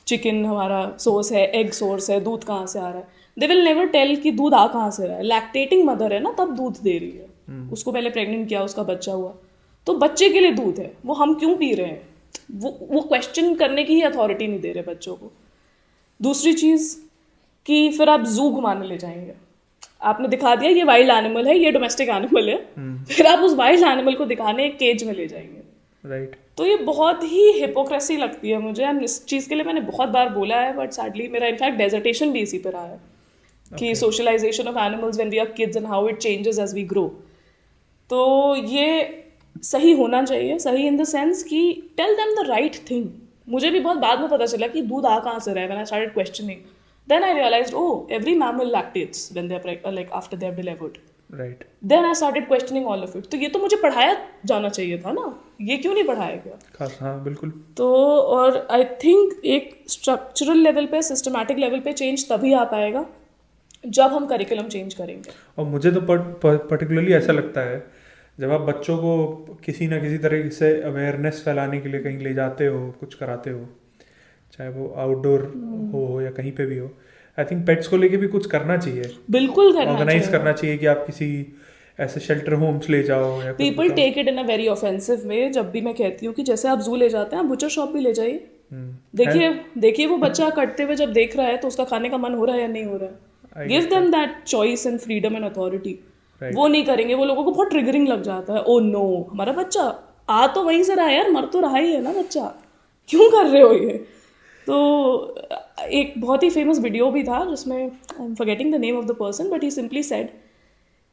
चिकन हमारा सोर्स है, एग सोर्स है, दूध कहाँ से आ रहा है। दे विल नेवर टेल कि दूध आ कहाँ से रहा है। लैक्टेटिंग मदर है ना, तब दूध दे रही है, उसको पहले प्रेग्नेंट किया, उसका बच्चा हुआ, तो बच्चे के लिए दूध है, वो हम क्यों पी रहे हैं, वो क्वेश्चन करने की ही अथॉरिटी नहीं दे रहे बच्चों को। दूसरी चीज़ कि फिर आप जू घुमाने ले जाएंगे, आपने दिखा दिया ये वाइल्ड एनिमल है, ये डोमेस्टिक एनिमल है, फिर आप उस वाइल्ड एनिमल को दिखाने एक केज में ले जाएंगे। राइट। तो ये बहुत ही हिपोक्रेसी लगती है मुझे, एंड इस चीज़ के लिए मैंने बहुत बार बोला है, बट सैडली मेरा इनफैक्ट डेजर्टेशन भी इसी पर रहा है कि socialization of animals when we are kids and how it changes as we grow. तो ये सही होना चाहिए, सही इन द सेंस कि tell them the right thing. मुझे भी बहुत बाद में पता चला कि दूध आ कहाँ से रहा है, when I started questioning, then I realized, oh, every mammal lactates when they're like after they're delivered. Right. Then I started questioning all of it. तो ये तो मुझे पढ़ाया जाना चाहिए था ना, ये क्यों नहीं पढ़ाया गया? खास, हाँ बिल्कुल। तो और आई थिंक एक स्ट्रक्चरल लेवल पे, सिस्टमैटिक लेवल पे चेंज तभी आ पाएगा जब हम करिकुलम चेंज करेंगे। और मुझे तो पर्टिकुलरली ऐसा लगता है जब आप बच्चों को किसी ना किसी तरीके से अवेयरनेस फैलाने के लिए कहीं ले जाते हो, कुछ कराते हो, चाहे वो आउटडोर हो या कहीं पे भी हो, आई थिंक पेट्स को लेके भी कुछ करना चाहिए, बिल्कुल करना ऑर्गेनाइज करना चाहिए कि आप किसी ऐसे शेल्टर होम्स ले जाओ या people take it in a very offensive way. जब भी मैं कहती हूँ कि जैसे आप जू ले जाते हैं, आप बुचर शॉप भी ले जाइए, देखिए वो बच्चा कटते हुए जब देख रहा है तो उसका खाने का मन हो रहा है या नहीं हो रहा है। Give them that choice and freedom and authority. वो नहीं करेंगे, वो लोगों को बहुत ट्रिगरिंग लग जाता है। ओ नो, हमारा बच्चा आ तो वहीं से रहा है यार, मर तो रहा ही है ना बच्चा, क्यों कर रहे हो ये? तो एक बहुत ही फेमस वीडियो भी था जिसमें, I am forgetting the name of the person, but he simply said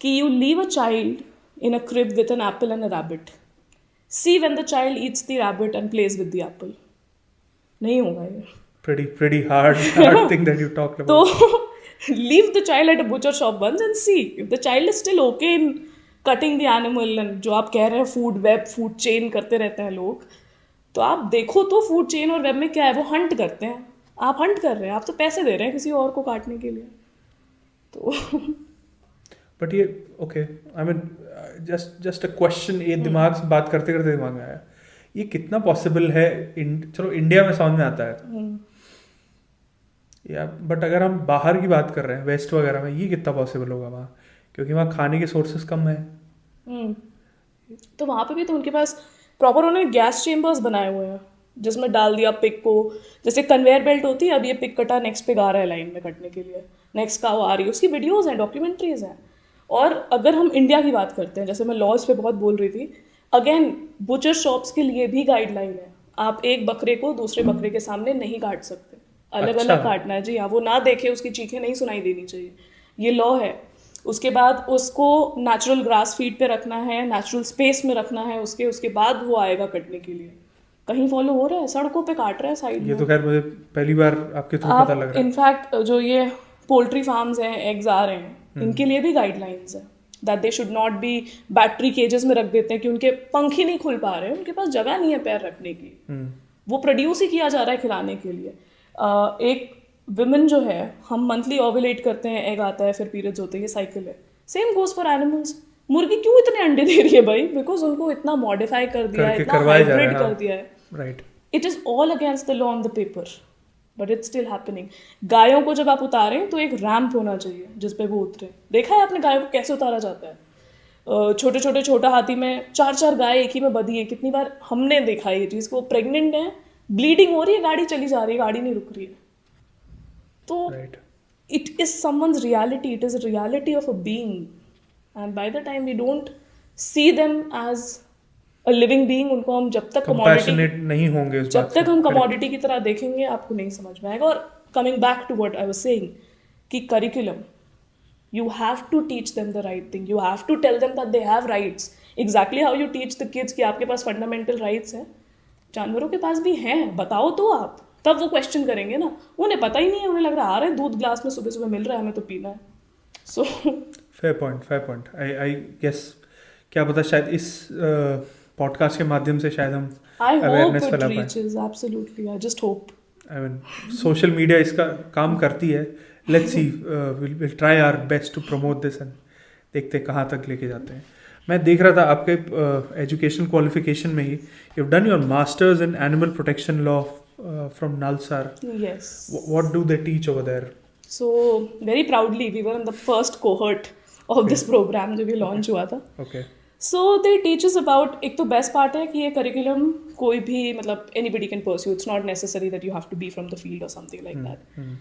कि you leave a child in a crib with an apple and a rabbit, see when the child eats the rabbit and plays with the apple. नहीं होगा ये। pretty hard thing that you talked about. तो leave the child at a butcher shop once and see if the child is still okay in cutting the animal, and जो आप कह रहे हैं food web, food chain करते रहते हैं लोग, तो आप देखो तो फूड चेन और वेब में क्या है, वो हंट करते हैं। आप हंट कर रहे हैं, आप तो पैसे दे रहे हैं किसी और को काटने के लिए। तो बट ये okay, I mean just a question, ये दिमाग से बात करते करते दिमाग में आया, ये कितना पॉसिबल है? चलो इंडिया में समझ में आता है या, बट अगर हम बाहर की बात कर रहे हैं, वेस्ट वगैरह में, ये कितना पॉसिबल होगा वहाँ? क्योंकि वहाँ खाने के सोर्सेस कम है। तो वहाँ पे भी तो उनके पास प्रॉपर उन्होंने गैस चेम्बर्स बनाए हुए हैं जिसमें डाल दिया पिग को, जैसे कन्वेयर बेल्ट होती है, अब ये पिग कटा, नेक्स्ट पिग आ रहा है लाइन में कटने के लिए, नेक्स्ट काऊ आ रही है, उसकी वीडियोज़ हैं, डॉक्यूमेंट्रीज हैं। और अगर हम इंडिया की बात करते हैं, जैसे मैं लॉज पे बहुत बोल रही थी, अगेन बुचर शॉप्स के लिए भी गाइडलाइन है, आप एक बकरे को दूसरे बकरे के सामने नहीं काट सकते, अलग अलग काटना है जी हाँ। वो ना देखे, उसकी चीखें नहीं सुनाई देनी चाहिए, ये लॉ है। उसके बाद उसको नेचुरल ग्रास फीड पे रखना है, नेचुरल स्पेस में रखना है, उसके बाद वो आएगा कटने के लिए। कहीं फॉलो हो रहा है? सड़कों पे काट रहा है साइड में। ये तो खैर मुझे पहली बार आपके थ्रू पता लग रहा है। इनफैक्ट जो ये पोल्ट्री फार्म्स हैं, एग्स आ रहे हैं, इनके लिए भी गाइडलाइंस है that they should not be battery cages में रख देते हैं कि उनके पंख ही नहीं खुल पा रहे हैं, उनके पास जगह नहीं है पैर रखने की, वो प्रोड्यूस ही किया जा रहा है खिलाने के लिए। एक विमेन जो है, हम मंथली ओव्यूलेट करते हैं, एग आता है, फिर पीरियड्स होते हैं, ये साइकिल है। Same goes for animals. मुर्गी क्यों इतने अंडे दे रही है भाई? बिकॉज उनको इतना मॉडिफाई कर दिया है, इतना हाइब्रिड कर दिया है। Right, it is all against the law on the paper, but it's still happening. गायों को जब आप उतारें तो एक रैंप होना चाहिए जिस पे वो उतरे। देखा है आपने गायों को कैसे उतारा जाता है? छोटे छोटे छोटा हाथी में 4-4 गाय एक ही में बधी है। कितनी बार हमने देखा है ये चीज़ को, प्रेग्नेंट है, ब्लीडिंग हो रही है, गाड़ी चली जा रही है, गाड़ी नहीं रुक रही है। तो it is someone's reality, it is reality of a being, and by the time we don't see them as a living being, उनको हम जब तक कंपैशनेट नहीं होंगे उस जब बात तक हम कमोडिटी की तरह देखेंगे, आपको नहीं समझ में आएगा। और coming back to what I was saying कि curriculum, you have to teach them the right thing, you have to tell them that they have rights, exactly how you teach the kids कि आपके पास fundamental rights हैं, जानवरों के पास भी हैं, बताओ तो आप, तब वो क्वेश्चन करेंगे ना। उन्हें पता ही नहीं है, उन्हें लग रहा आ रहा है दूध ग्लास में, सुबह सुबह मिल रहा है, हमें तो पीना है। So fair point. I guess क्या पता शायद इस पॉडकास्ट के माध्यम से शायद हम अवेयरनेस फैला पाए। Absolutely, I just hope. I mean social media इसका काम करती है। Let's see, will try our best to promote this and देखते कहाँ तक लेके जाते हैं। मैं देख रहा था आपके एजुकेशन क्वालिफिकेशन में ही, you have done your masters in animal protection law from NALSAR. Yes. What do they teach over there? So very proudly we were in the first cohort of this programme जो भी launch हुआ था। Okay. So they teachers about, एक तो best part है कि ये curriculum कोई भी, मतलब anybody can pursue, it's not necessary that you have to be from the field और something like that.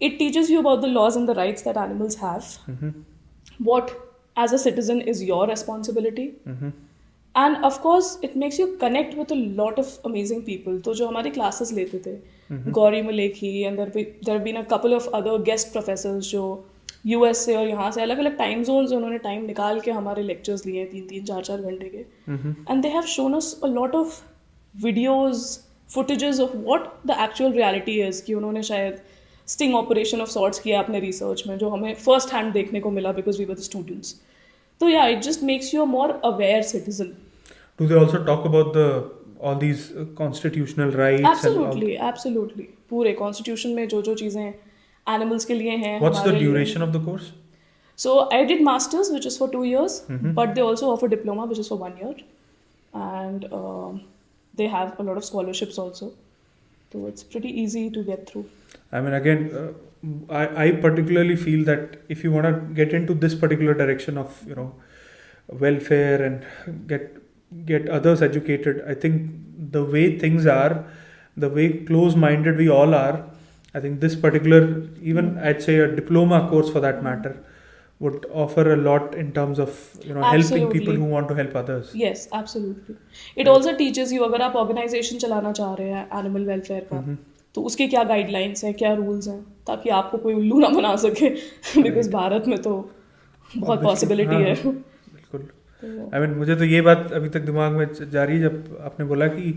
It teaches you about the laws and the rights that animals have. What, as a citizen, is your responsibility. And of course, it makes you connect with a lot of amazing people. तो जो हमारी classes लेते थे, Gauri मलेखी, and there have been a couple of other guest professors जो US से और यहाँ से अलग अलग टाइम जोन से उन्होंने टाइम निकाल के हमारे लेक्चर्स लिए 3-3, 4-4 घंटे के। And they have shown us a lot of videos, footages of what the actual reality is, कि उन्होंने शायद स्टिंग ऑपरेशन ऑफ सॉर्ट्स किया अपने रिसर्च में, जो हमें फर्स्ट हैंड देखने को मिला because we were the students. तो yeah, it just makes you a more aware citizen. Do they also talk about the all these constitutional rights? Absolutely, पूरे कॉन्स्टिट्यूशन में जो जो चीज़ें एनिमल्स के लिए हैं। What's the duration of the course? So I did masters which is for 2 years, but they also offer diploma which is for 1 year, and they have a lot of scholarships also, so it's pretty easy to get through. I mean, again, I particularly feel that if you want to get into this particular direction of, you know, welfare and get others educated, I think the way things are, the way close-minded we all are, I think this particular, even I'd say a diploma course for that matter, would offer a lot in terms of, you know, helping people who want to help others. Yes, absolutely. It also teaches you, अगर आप organisation चलाना चाह रहे हैं animal welfare का, तो उसके क्या गाइडलाइंस हैं, क्या रूल्स हैं, ताकि आपको कोई उल्लू ना बना सके, बिकॉज भारत में तो बहुत पॉसिबिलिटी है। बिल्कुल। आई मीन मुझे तो ये बात अभी तक दिमाग में जा रही है जब आपने बोला कि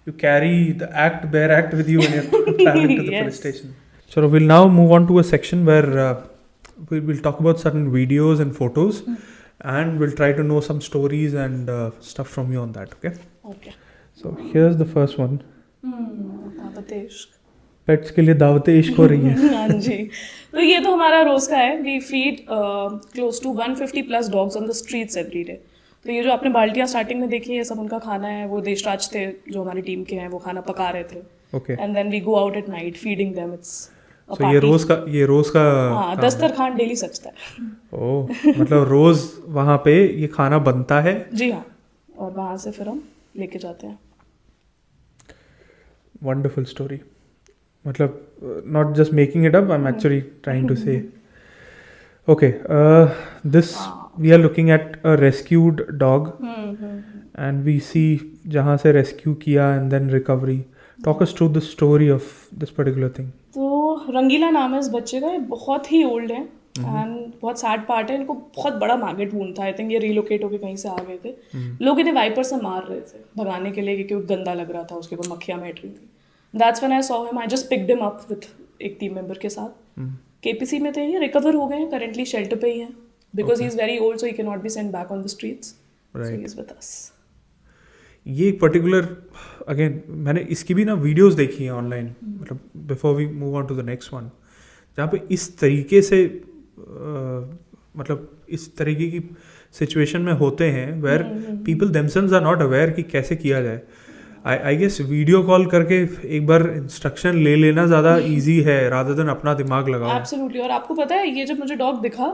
you carry the act, bare act with you when you are travelling to the police station. So we'll now move on to a section where we'll talk about certain videos and photos, and we'll try to know some stories and stuff from you on that. Okay. So here's the first one. दावत इश्क। Pets के लिए दावत इश्क हो रही है। हाँ जी, तो ये तो हमारा रोज का है। We feed close to 150+ dogs on the streets every day. तो ये जो आपने बाल्टियाँ स्टार्टिंग में देखी है, सब उनका खाना है। वो देशराज थे जो हमारी टीम के हैं, वो खाना पका रहे थे। Okay. And then we go out at night feeding them. It's So ये रोज का हाँ, दस्तरखान डेली सजता है। ओह, मतलब रोज वहाँ पे ये खाना बनता है? जी हाँ, और वहाँ से फिर हम लेके जाते हैं। Wonderful story. मतलब not just making it up, I am actually trying to say. Okay, this we are looking at a rescued dog and we see जहाँ से रेस्क्यू किया and then recovery. Talk us through the story of this particular thing. तो रंगीला नाम है इस बच्चे का। ये बहुत ही ओल्ड है एंड बहुत सैड पार्ट है, इनको बहुत बड़ा मैगेट वूंड था। आई थिंक ये रिलोकेट होकर कहीं से आ गए थे। लोग इन्हें वाइपर से मार रहे थे भगाने के लिए, क्योंकि गंदा लग रहा था, उसके ऊपर मक्खियाँ बैठ रही थी। That's when I saw him. I just picked him up with एक टीम मेंबर के साथ। केपीसी में थे, ये रिकवर हो गए हैं, करेंटली शेल्टर पे ही हैं। because he's very old, so he cannot be sent back on the streets. So Right. he's with us. ये एक पर्टिकुलर अगेन मैंने इसकी भी ना वीडियोस देखी हैं ऑनलाइन, मतलब before we move on to the next one, जहाँ पे इस तरीके से मतलब इस तरीके की सिचुएशन में होते हैं where people themselves are not aware कि कैसे किया जाए. आई गेस वीडियो कॉल करके एक बार इंस्ट्रक्शन ले लेना ज़्यादा इजी है रादर देन अपना दिमाग लगाओ. एब्सोल्युटली. और आपको पता है, ये जब मुझे डॉग दिखा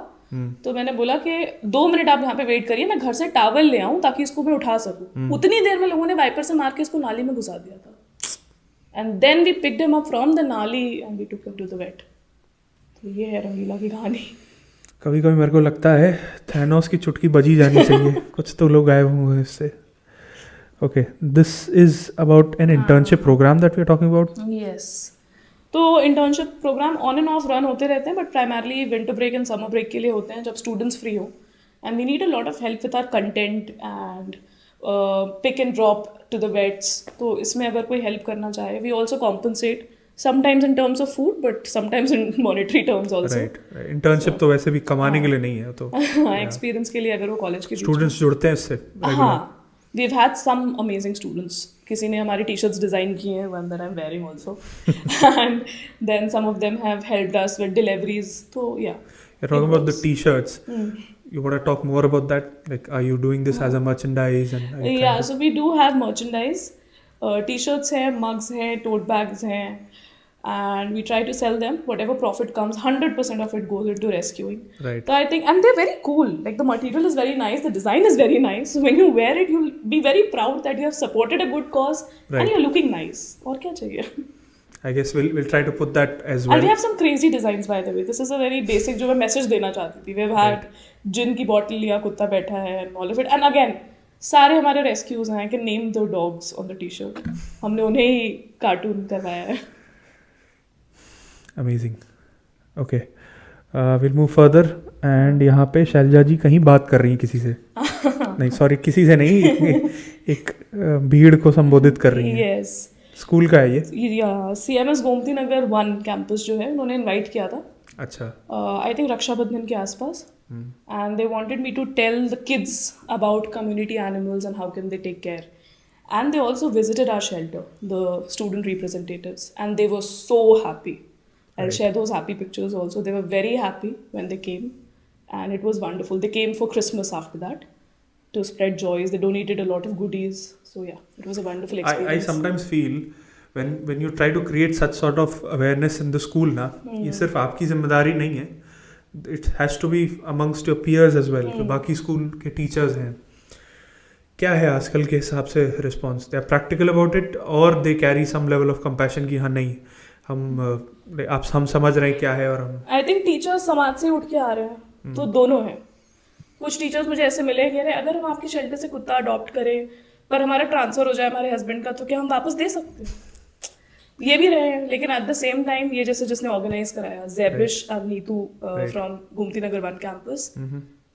तो मैंने बोला कि 2 मिनट आप यहाँ पे वेट करिए, मैं घर से टॉवल ले आऊं ताकि इसको मैं उठा सकूं. उतनी देर में लोगों ने वाइपर से मार के इसको नाली में घुसा दिया था. And then we picked him up from the nali and we took him to the vet. तो ये है रंगीला की कहानी. कभी कभी मेरे को लगता है थैनोस की चुटकी बजी जानी चाहिए. कुछ तो लोग गायब हुए इससे. Okay, this is about an internship programme that we are talking about. Yes. तो internship programme on and off run होते रहते हैं, but primarily winter break and summer break के लिए होते हैं जब स्टूडेंट्स फ्री हो. And we need a lot of help with our content and pick and drop to the vets. तो इसमें अगर कोई हेल्प करना चाहे, we also compensate sometimes in terms of food but sometimes in monetary terms also. Right. Internship तो वैसे भी कमाने के लिए नहीं है, तो हाँ, एक्सपीरियंस के लिए अगर वो कॉलेज के स्टूडेंट्स जुड़ते हैं इससे. हाँ, we've had some amazing students. किसी ने हमारी टी-शर्ट्स डिजाइन की हैं, one that I'm wearing also. And then some of them have helped us with deliveries. So yeah. You're talking about the t-shirts. You want to talk more about that? Like, are you doing this as a merchandise? And are you Yeah, so we do have merchandise. T-shirts हैं, mugs हैं, tote bags हैं, and we try to sell them. Whatever profit comes, 100% of it goes into rescuing. Right. So I think, and they're very cool. Like the material is very nice, the design is very nice. So when you wear it, you'll be very proud that you have supported a good cause Right. and you're looking nice. और क्या चाहिए? I guess we'll try to put that as And well. we have some crazy designs, by the way. This is a very basic जो मैं message देना चाहती थी. We've had gin की bottle लिया, कुत्ता बैठा है, and all of it. And again, सारे हमारे रेस्क्यूज हैं कि name the dogs on the t-shirt. हमने उन्हें ही कार्टून करवाया है. Amazing. Okay, will move further. And यहाँ पे शैलजा जी कहीं बात कर रही हैं किसी से. नहीं, सॉरी, किसी से नहीं, एक भीड़ को संबोधित कर रही हैं. यस. स्कूल का है ये? CMS गोमती नगर 1 कैंपस जो है, उन्होंने इनवाइट किया था. अच्छा. आई थिंक रक्षाबंधन के आसपास. And they wanted me to tell the kids about community animals and how can they take care. And they also visited our shelter, the student representatives, and they were so happy. I'll Right. share those happy pictures also. They were very happy when they came, and it was wonderful. They came for Christmas after that to spread joys. They donated a lot of goodies. So yeah, it was a wonderful I experience. sometimes feel when you try to create such sort of awareness in the school ना, ये सिर्फ आपकी जिम्मेदारी नहीं है. It has to be amongst your peers as well. जो बाकी school के टीचर्स हैं, क्या है आजकल के हिसाब से response? They are practical about it और they carry some level of compassion कि हाँ नहीं, हम समझ रहे हैं क्या है. और हम आई थिंक टीचर्स समाज से उठ के आ रहे हैं, तो दोनों हैं. कुछ टीचर्स मुझे ऐसे मिले कि अगर हम आपके शेल्टर से कुत्ता अडॉप्ट करें पर हमारा ट्रांसफर हो जाए हमारे हस्बैंड का, तो क्या हम वापस दे सकते हैं? ये भी रहे हैं. लेकिन एट द सेम टाइम ये जैसे जिसने ऑर्गेनाइज कराया, Zebish and Neetu from Gomti Nagar 1 campus,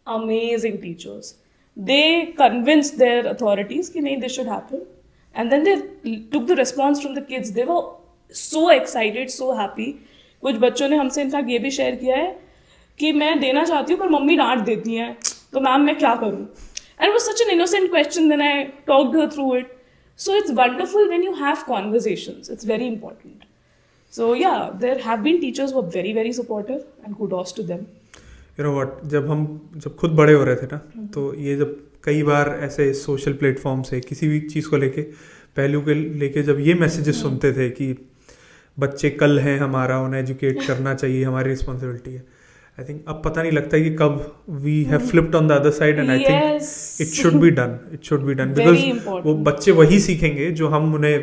amazing teachers. They convinced their authorities कि नहीं, this should happen, and then they took the response from the kids. They were so excited, so happy. कुछ बच्चों ने हमसे इनफैक्ट ये भी शेयर किया है कि मैं देना चाहती हूँ पर मम्मी डांट देती हैं, तो मैम मैं क्या करूँ? And it was such an innocent question, then I talked her through it. So it's wonderful when you have conversations. It's very important. So yeah, there have been teachers who are very, very supportive and kudos to them. You know what, जब खुद बड़े हो रहे थे ना, तो ये जब कई बार ऐसे सोशल प्लेटफॉर्म से किसी भी चीज़ को लेके पहलू के लेके जब ये मैसेजेस सुनते थे कि बच्चे कल हैं हमारा, उन्हें एजुकेट करना चाहिए, हमारी रिस्पॉन्सिबिलिटी है. I think अब पता नहीं लगता कि कब we have flipped on the other side and I think it should be done. It should be done because वो बच्चे वही सीखेंगे जो हम उन्हें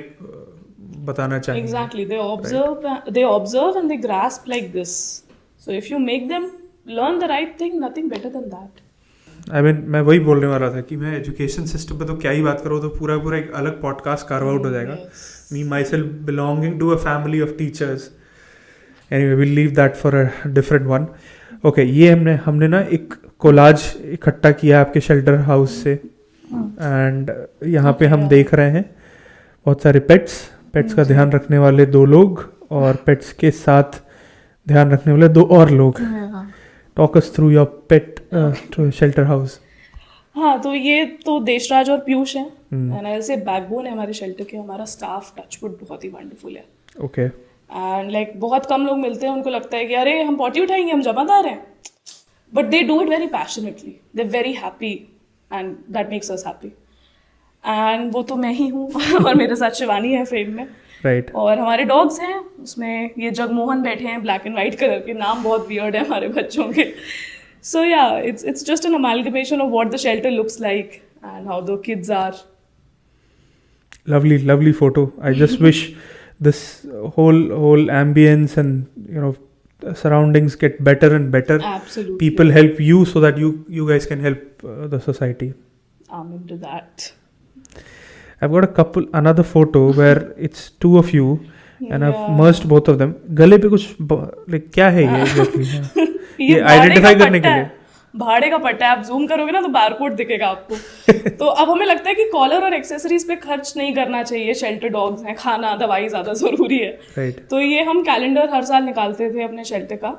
बताना चाहेंगे. Exactly. They observe and they grasp like this. So if you make them learn the right thing, nothing better than that. I mean, मैं वही बोलने वाला था कि मैं एजुकेशन सिस्टम पे तो क्या ही बात करूँ, तो पूरा एक अलग पॉडकास्ट कार्व आउट हो जाएगा. Me myself belonging to a family of teachers. Anyway, we'll leave that for a different one. Okay, ये हमने ना एक कोलाज इकट्ठा किया आपके शेल्टर हाउस से. एंड यहाँ पे हम देख रहे हैं बहुत सारे पेट्स का ध्यान रखने वाले 2 लोग और पेट्स के साथ ध्यान रखने वाले 2 और लोग. Talk us through your pet shelter house. हाँ, तो ये तो देशराज और पीयूष हैं एंड ऐसे बैकबोन है हमारे शेल्टर के. हमारा स्टाफ टचवुड बहुत ही वंडरफुल है. Okay. एंड लाइक बहुत कम लोग मिलते हैं उनको लगता है कि अरे हम पॉटी उठाएंगे, हम जमादार हैं, but they do it very passionately. They very happy and that makes us happy. And वो तो मैं ही हूँ और मेरे साथ शिवानी है फ्रेम में. Right. और हमारे डॉग्स हैं, उसमें ये जगमोहन बैठे हैं ब्लैक एंड वाइट कलर के. नाम बहुत वियर्ड है हमारे बच्चों के. सो या it's just an amalgamation of what the shelter looks like and how the kids are. Lovely photo. I just wish this whole ambience and surroundings get better and better. Absolutely. People help you so that you guys can help the society. Amen to that. I've got another photo where it's two of you and I've Yeah. merged both of them. गले पे कुछ like क्या है ये exactly? हाँ. ये भाड़े identify का करने के पट्टा लिए. है. भाड़े का पट्टा है. आप जूम करोगे ना तो बारकोड दिखेगा आपको. तो अब हमें लगता है कि कॉलर और एक्सेसरीज पे खर्च नहीं करना चाहिए. शेल्टर डॉग्स हैं, खाना दवाई ज्यादा जरूरी है. Right. तो ये हम कैलेंडर हर साल निकालते थे अपने शेल्टर का.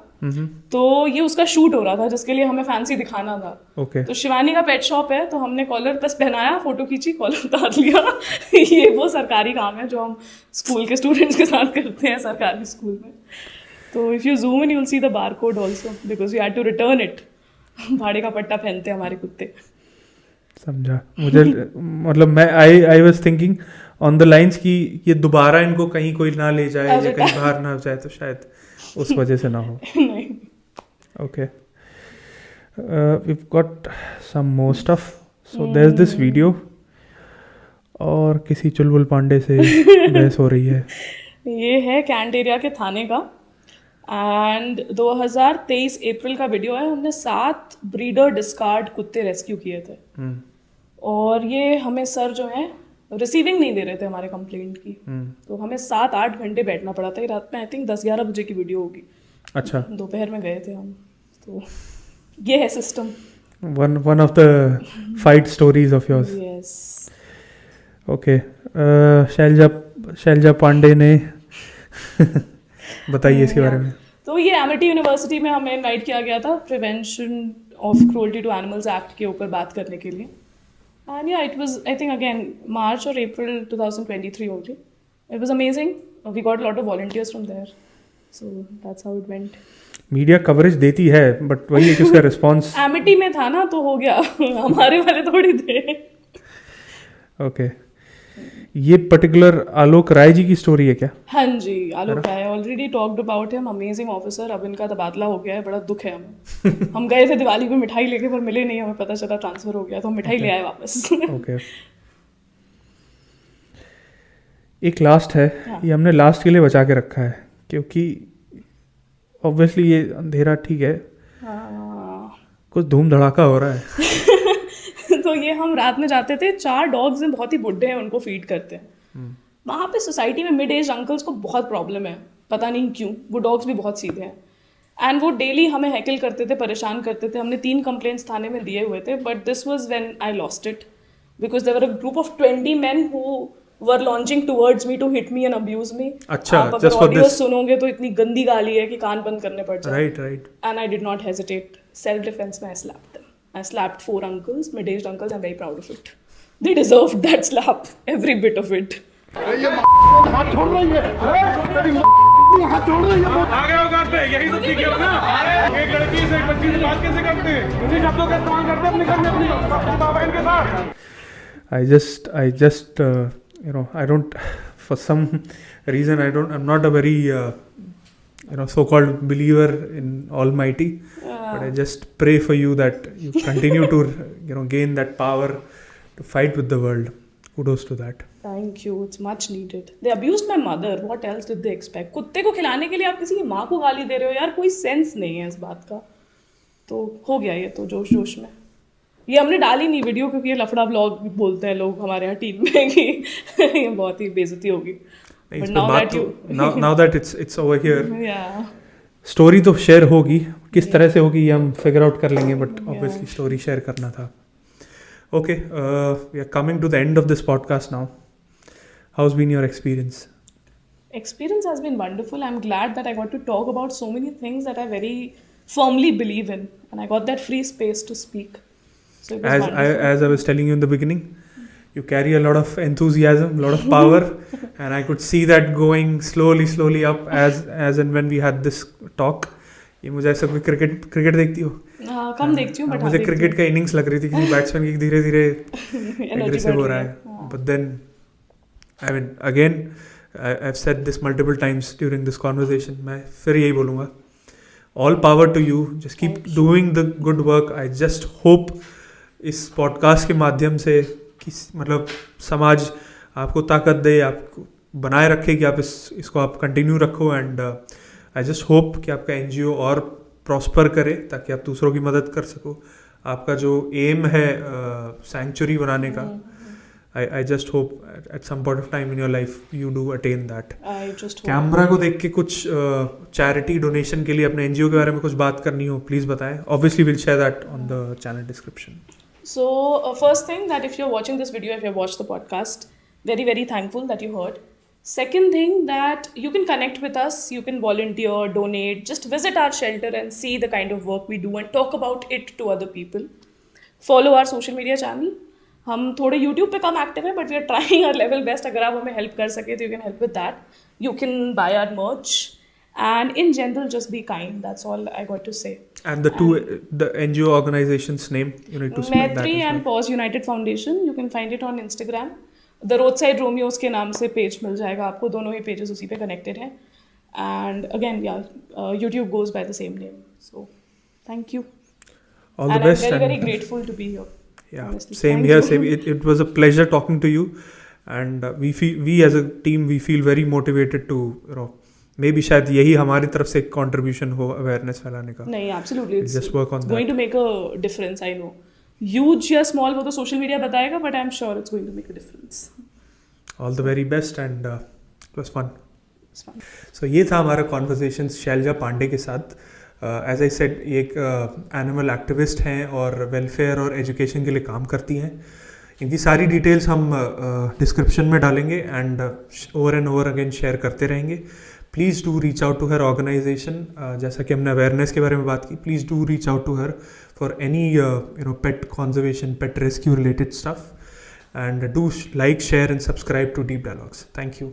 तो ये उसका शूट हो रहा था जिसके लिए हमें फैंसी दिखाना था. Okay. तो शिवानी का पेट शॉप है तो हमने कॉलर बस पहनाया, फोटो खींची, कॉलर उतार लिया. ये वो सरकारी काम है जो हम स्कूल के स्टूडेंट्स के साथ करते हैं सरकारी स्कूल में. तो if you zoom in you will see the barcode also because you had to return it. भाड़े का पट्टा पहनते हैं हमारे कुत्ते. समझा. मुझे मतलब मैं I was thinking on the lines कि ये दोबारा इनको कहीं कोई ना ले जाए या कहीं बाहर ना जाए तो शायद उस वजह से ना हो. नहीं. Okay. We've got some more stuff. So there's this video. और किसी चुलबुल पांडे से बहस हो रही है. ये है कैंट एरिया के थाने का एंड 2023 अप्रैल का वीडियो है. हमने 7 ब्रीडर डिस्कार्ड कुत्ते रेस्क्यू किए थे और ये हमें सर जो है रिसीविंग नहीं दे रहे थे हमारे कंप्लेंट की. तो हमें 7-8 घंटे बैठना पड़ा था. ये रात में आई थिंक 10-11 बजे की वीडियो होगी. अच्छा. दोपहर में गए थे हम. तो ये है system. One of the fight stories of yours. Yes. Okay. Shailaja Pandey ने बताइए इसके बारे में. तो ये एमिटी यूनिवर्सिटी में हमें इनवाइट किया गया था prevention of cruelty to animals act के ऊपर बात करने के लिए. And yeah it was I think again March और April 2023 only. It was amazing. We got lot of volunteers from there. So that's how it went. Media coverage देती है but वही है कि उसका रिस्पॉन्स. एमिटी में था ना तो हो गया. हमारे वाले थोड़ी थे. ओके. ये पर्टिकुलर आलोक राय जी की स्टोरी है क्या? हाँ जी, Alok Rai. Already talked about him. Amazing officer. अब इनका तबादला हो गया है. बड़ा दुख है हमें. हम गए थे दिवाली पे मिठाई लेके पर मिले नहीं. हमें पता चला ट्रांसफर हो गया तो हम मिठाई ले आए वापस. ओके. एक लास्ट है. हाँ. ये हमने लास्ट के लिए बचा के रखा है क्योंकि ऑब्वियसली ये अंधेरा ठीक है. कुछ धूम धड़ाका हो रहा है. तो ये हम रात में जाते थे. 4 डॉग्स हैं बहुत ही बुड्ढे हैं, उनको फीड करते हैं. वहाँ पे सोसाइटी में मिड एज अंकल्स को बहुत प्रॉब्लम है. पता नहीं क्यों. वो डॉग्स भी बहुत सीधे हैं एंड वो डेली हमें हैकल करते थे, परेशान करते थे. हमने 3 कंप्लेंट्स थाने में दिए हुए थे but this was when I lost it because there were a group of 20 men who were launching towards me to hit me and abuse me. अच्छा. आप अगर just for ऑडियो this. सुनोगे तो इतनी गंदी गाली है कि कान बंद करने पड़ जाए. Right. And I did not hesitate. Self-defense में I slapped them. I slapped 4 uncles, mid-aged uncles. I'm very proud of it. They deserved that slap, every bit of it. ये हाथ छोड़ रही है. तेरी हाथ छोड़ रही है. आगे हो करते यही तो सीखे हो ना. एक लड़की से एक बच्ची से बात कैसे करते हैं? इन्हीं शब्दों का इस्तेमाल करते अपने घर में अपनी माँ बहन के साथ. I just I don't, for some reason I'm not a very so-called believer in Almighty, but I just pray for you that you continue to gain that power to fight with the world. Kudos to that. Thank you. It's much needed. They abused my mother. What else did they expect? कुत्ते को खिलाने के लिए आप किसी की माँ को गाली दे रहे हो यार. कोई सेंस नहीं है इस बात का. तो हो गया ये तो जोश में. ये हमने डाली नहीं वीडियो क्योंकि ये लफड़ा ब्लॉग बोलते हैं लोग हमारे यहाँ टीम में कि ये बहुत ही बेइज्जती होगी. But now that it's over here, yeah. Story तो शेयर होगी. किस तरह से होगी ये हम फिगर आउट कर लेंगे बट ऑब्वियसली स्टोरी शेयर करना था. Okay. We are coming to the end of this podcast now. How has been your experience? Experience has been wonderful. I'm glad that I got to talk about so many things that are very firmly believe in, and I got that free space to speak. So it was wonderful. As I was telling you in the beginning, you carry a lot of enthusiasm, a lot of power, and I could see that going slowly up as and when we had this talk. ये मुझे ऐसा कोई cricket देखती हो? हाँ, कम देखती हूँ, but मुझे क्रिकेट का इनिंग्स लग रही थी किसी बैट्समैन की धीरे धीरे एग्रेसिव हो रहा है. But then, I mean, again, I've said this multiple times during this conversation. मैं फिर यही बोलूँगा. All power to you. Just keep doing the good work. I just hope इस पॉडकास्ट के माध्यम से मतलब समाज आपको ताकत दे, आपको बनाए रखे कि आप इसको आप कंटिन्यू रखो. एंड आई जस्ट होप कि आपका एनजीओ और प्रॉस्पर करे ताकि आप दूसरों की मदद कर सको. आपका जो एम है सैंक्चुरी बनाने का, I just hope at some point of time in your life you do attain that. Camera को देख के कुछ चैरिटी डोनेशन के लिए अपने एनजीओ के बारे में कुछ बात करनी हो, प्लीज बताएं. Obviously will share that on the channel description. So, first thing, that if you're watching this video, if you've watched the podcast, very thankful that you heard. Second thing, that you can connect with us, you can volunteer, donate, just visit our shelter and see the kind of work we do and talk about it to other people. Follow our social media channel. हम थोड़े YouTube पे कम active हैं, but we are trying our level best. अगर आप हमें help कर सके तो you can help with that. You can buy our merch. And in general, just be kind. That's all I got to say. And the NGO organization's name, you need to spell that. Maitri and Pause United Foundation. You can find it on Instagram. The Roadside Romeos के नाम से page मिल जाएगा आपको. दोनों ही pages उसी पे connected हैं. And again, YouTube goes by the same name. So, thank you. All the best. I'm very grateful to be here. Yeah, honestly. same Thank here. you. Same. It was a pleasure talking to you. And we as a team, we feel very motivated to, may be शायद यही हमारी तरफ से एक contribution हो awareness फैलाने का. नहीं, absolutely, it's just work on that. Going to make a difference. I know huge या स्मॉल वो तो सोशल मीडिया बताएगा, but I am sure it's going to make a difference. All the very best and it was fun. सो ये था हमारा conversation Selja Pandey के साथ. एज आई सेड, ये एक एनिमल एक्टिविस्ट हैं और वेलफेयर और एजुकेशन के लिए काम करती हैं. इनकी सारी डिटेल्स हम डिस्क्रिप्शन में डालेंगे and over and over again share करते रहेंगे. Please do reach out to her organization. जैसा कि हमने अवेयरनेस के बारे में बात की, please do reach out to her for any pet conservation, pet rescue related stuff. And do like, share and subscribe to Deep Dialogues. Thank you.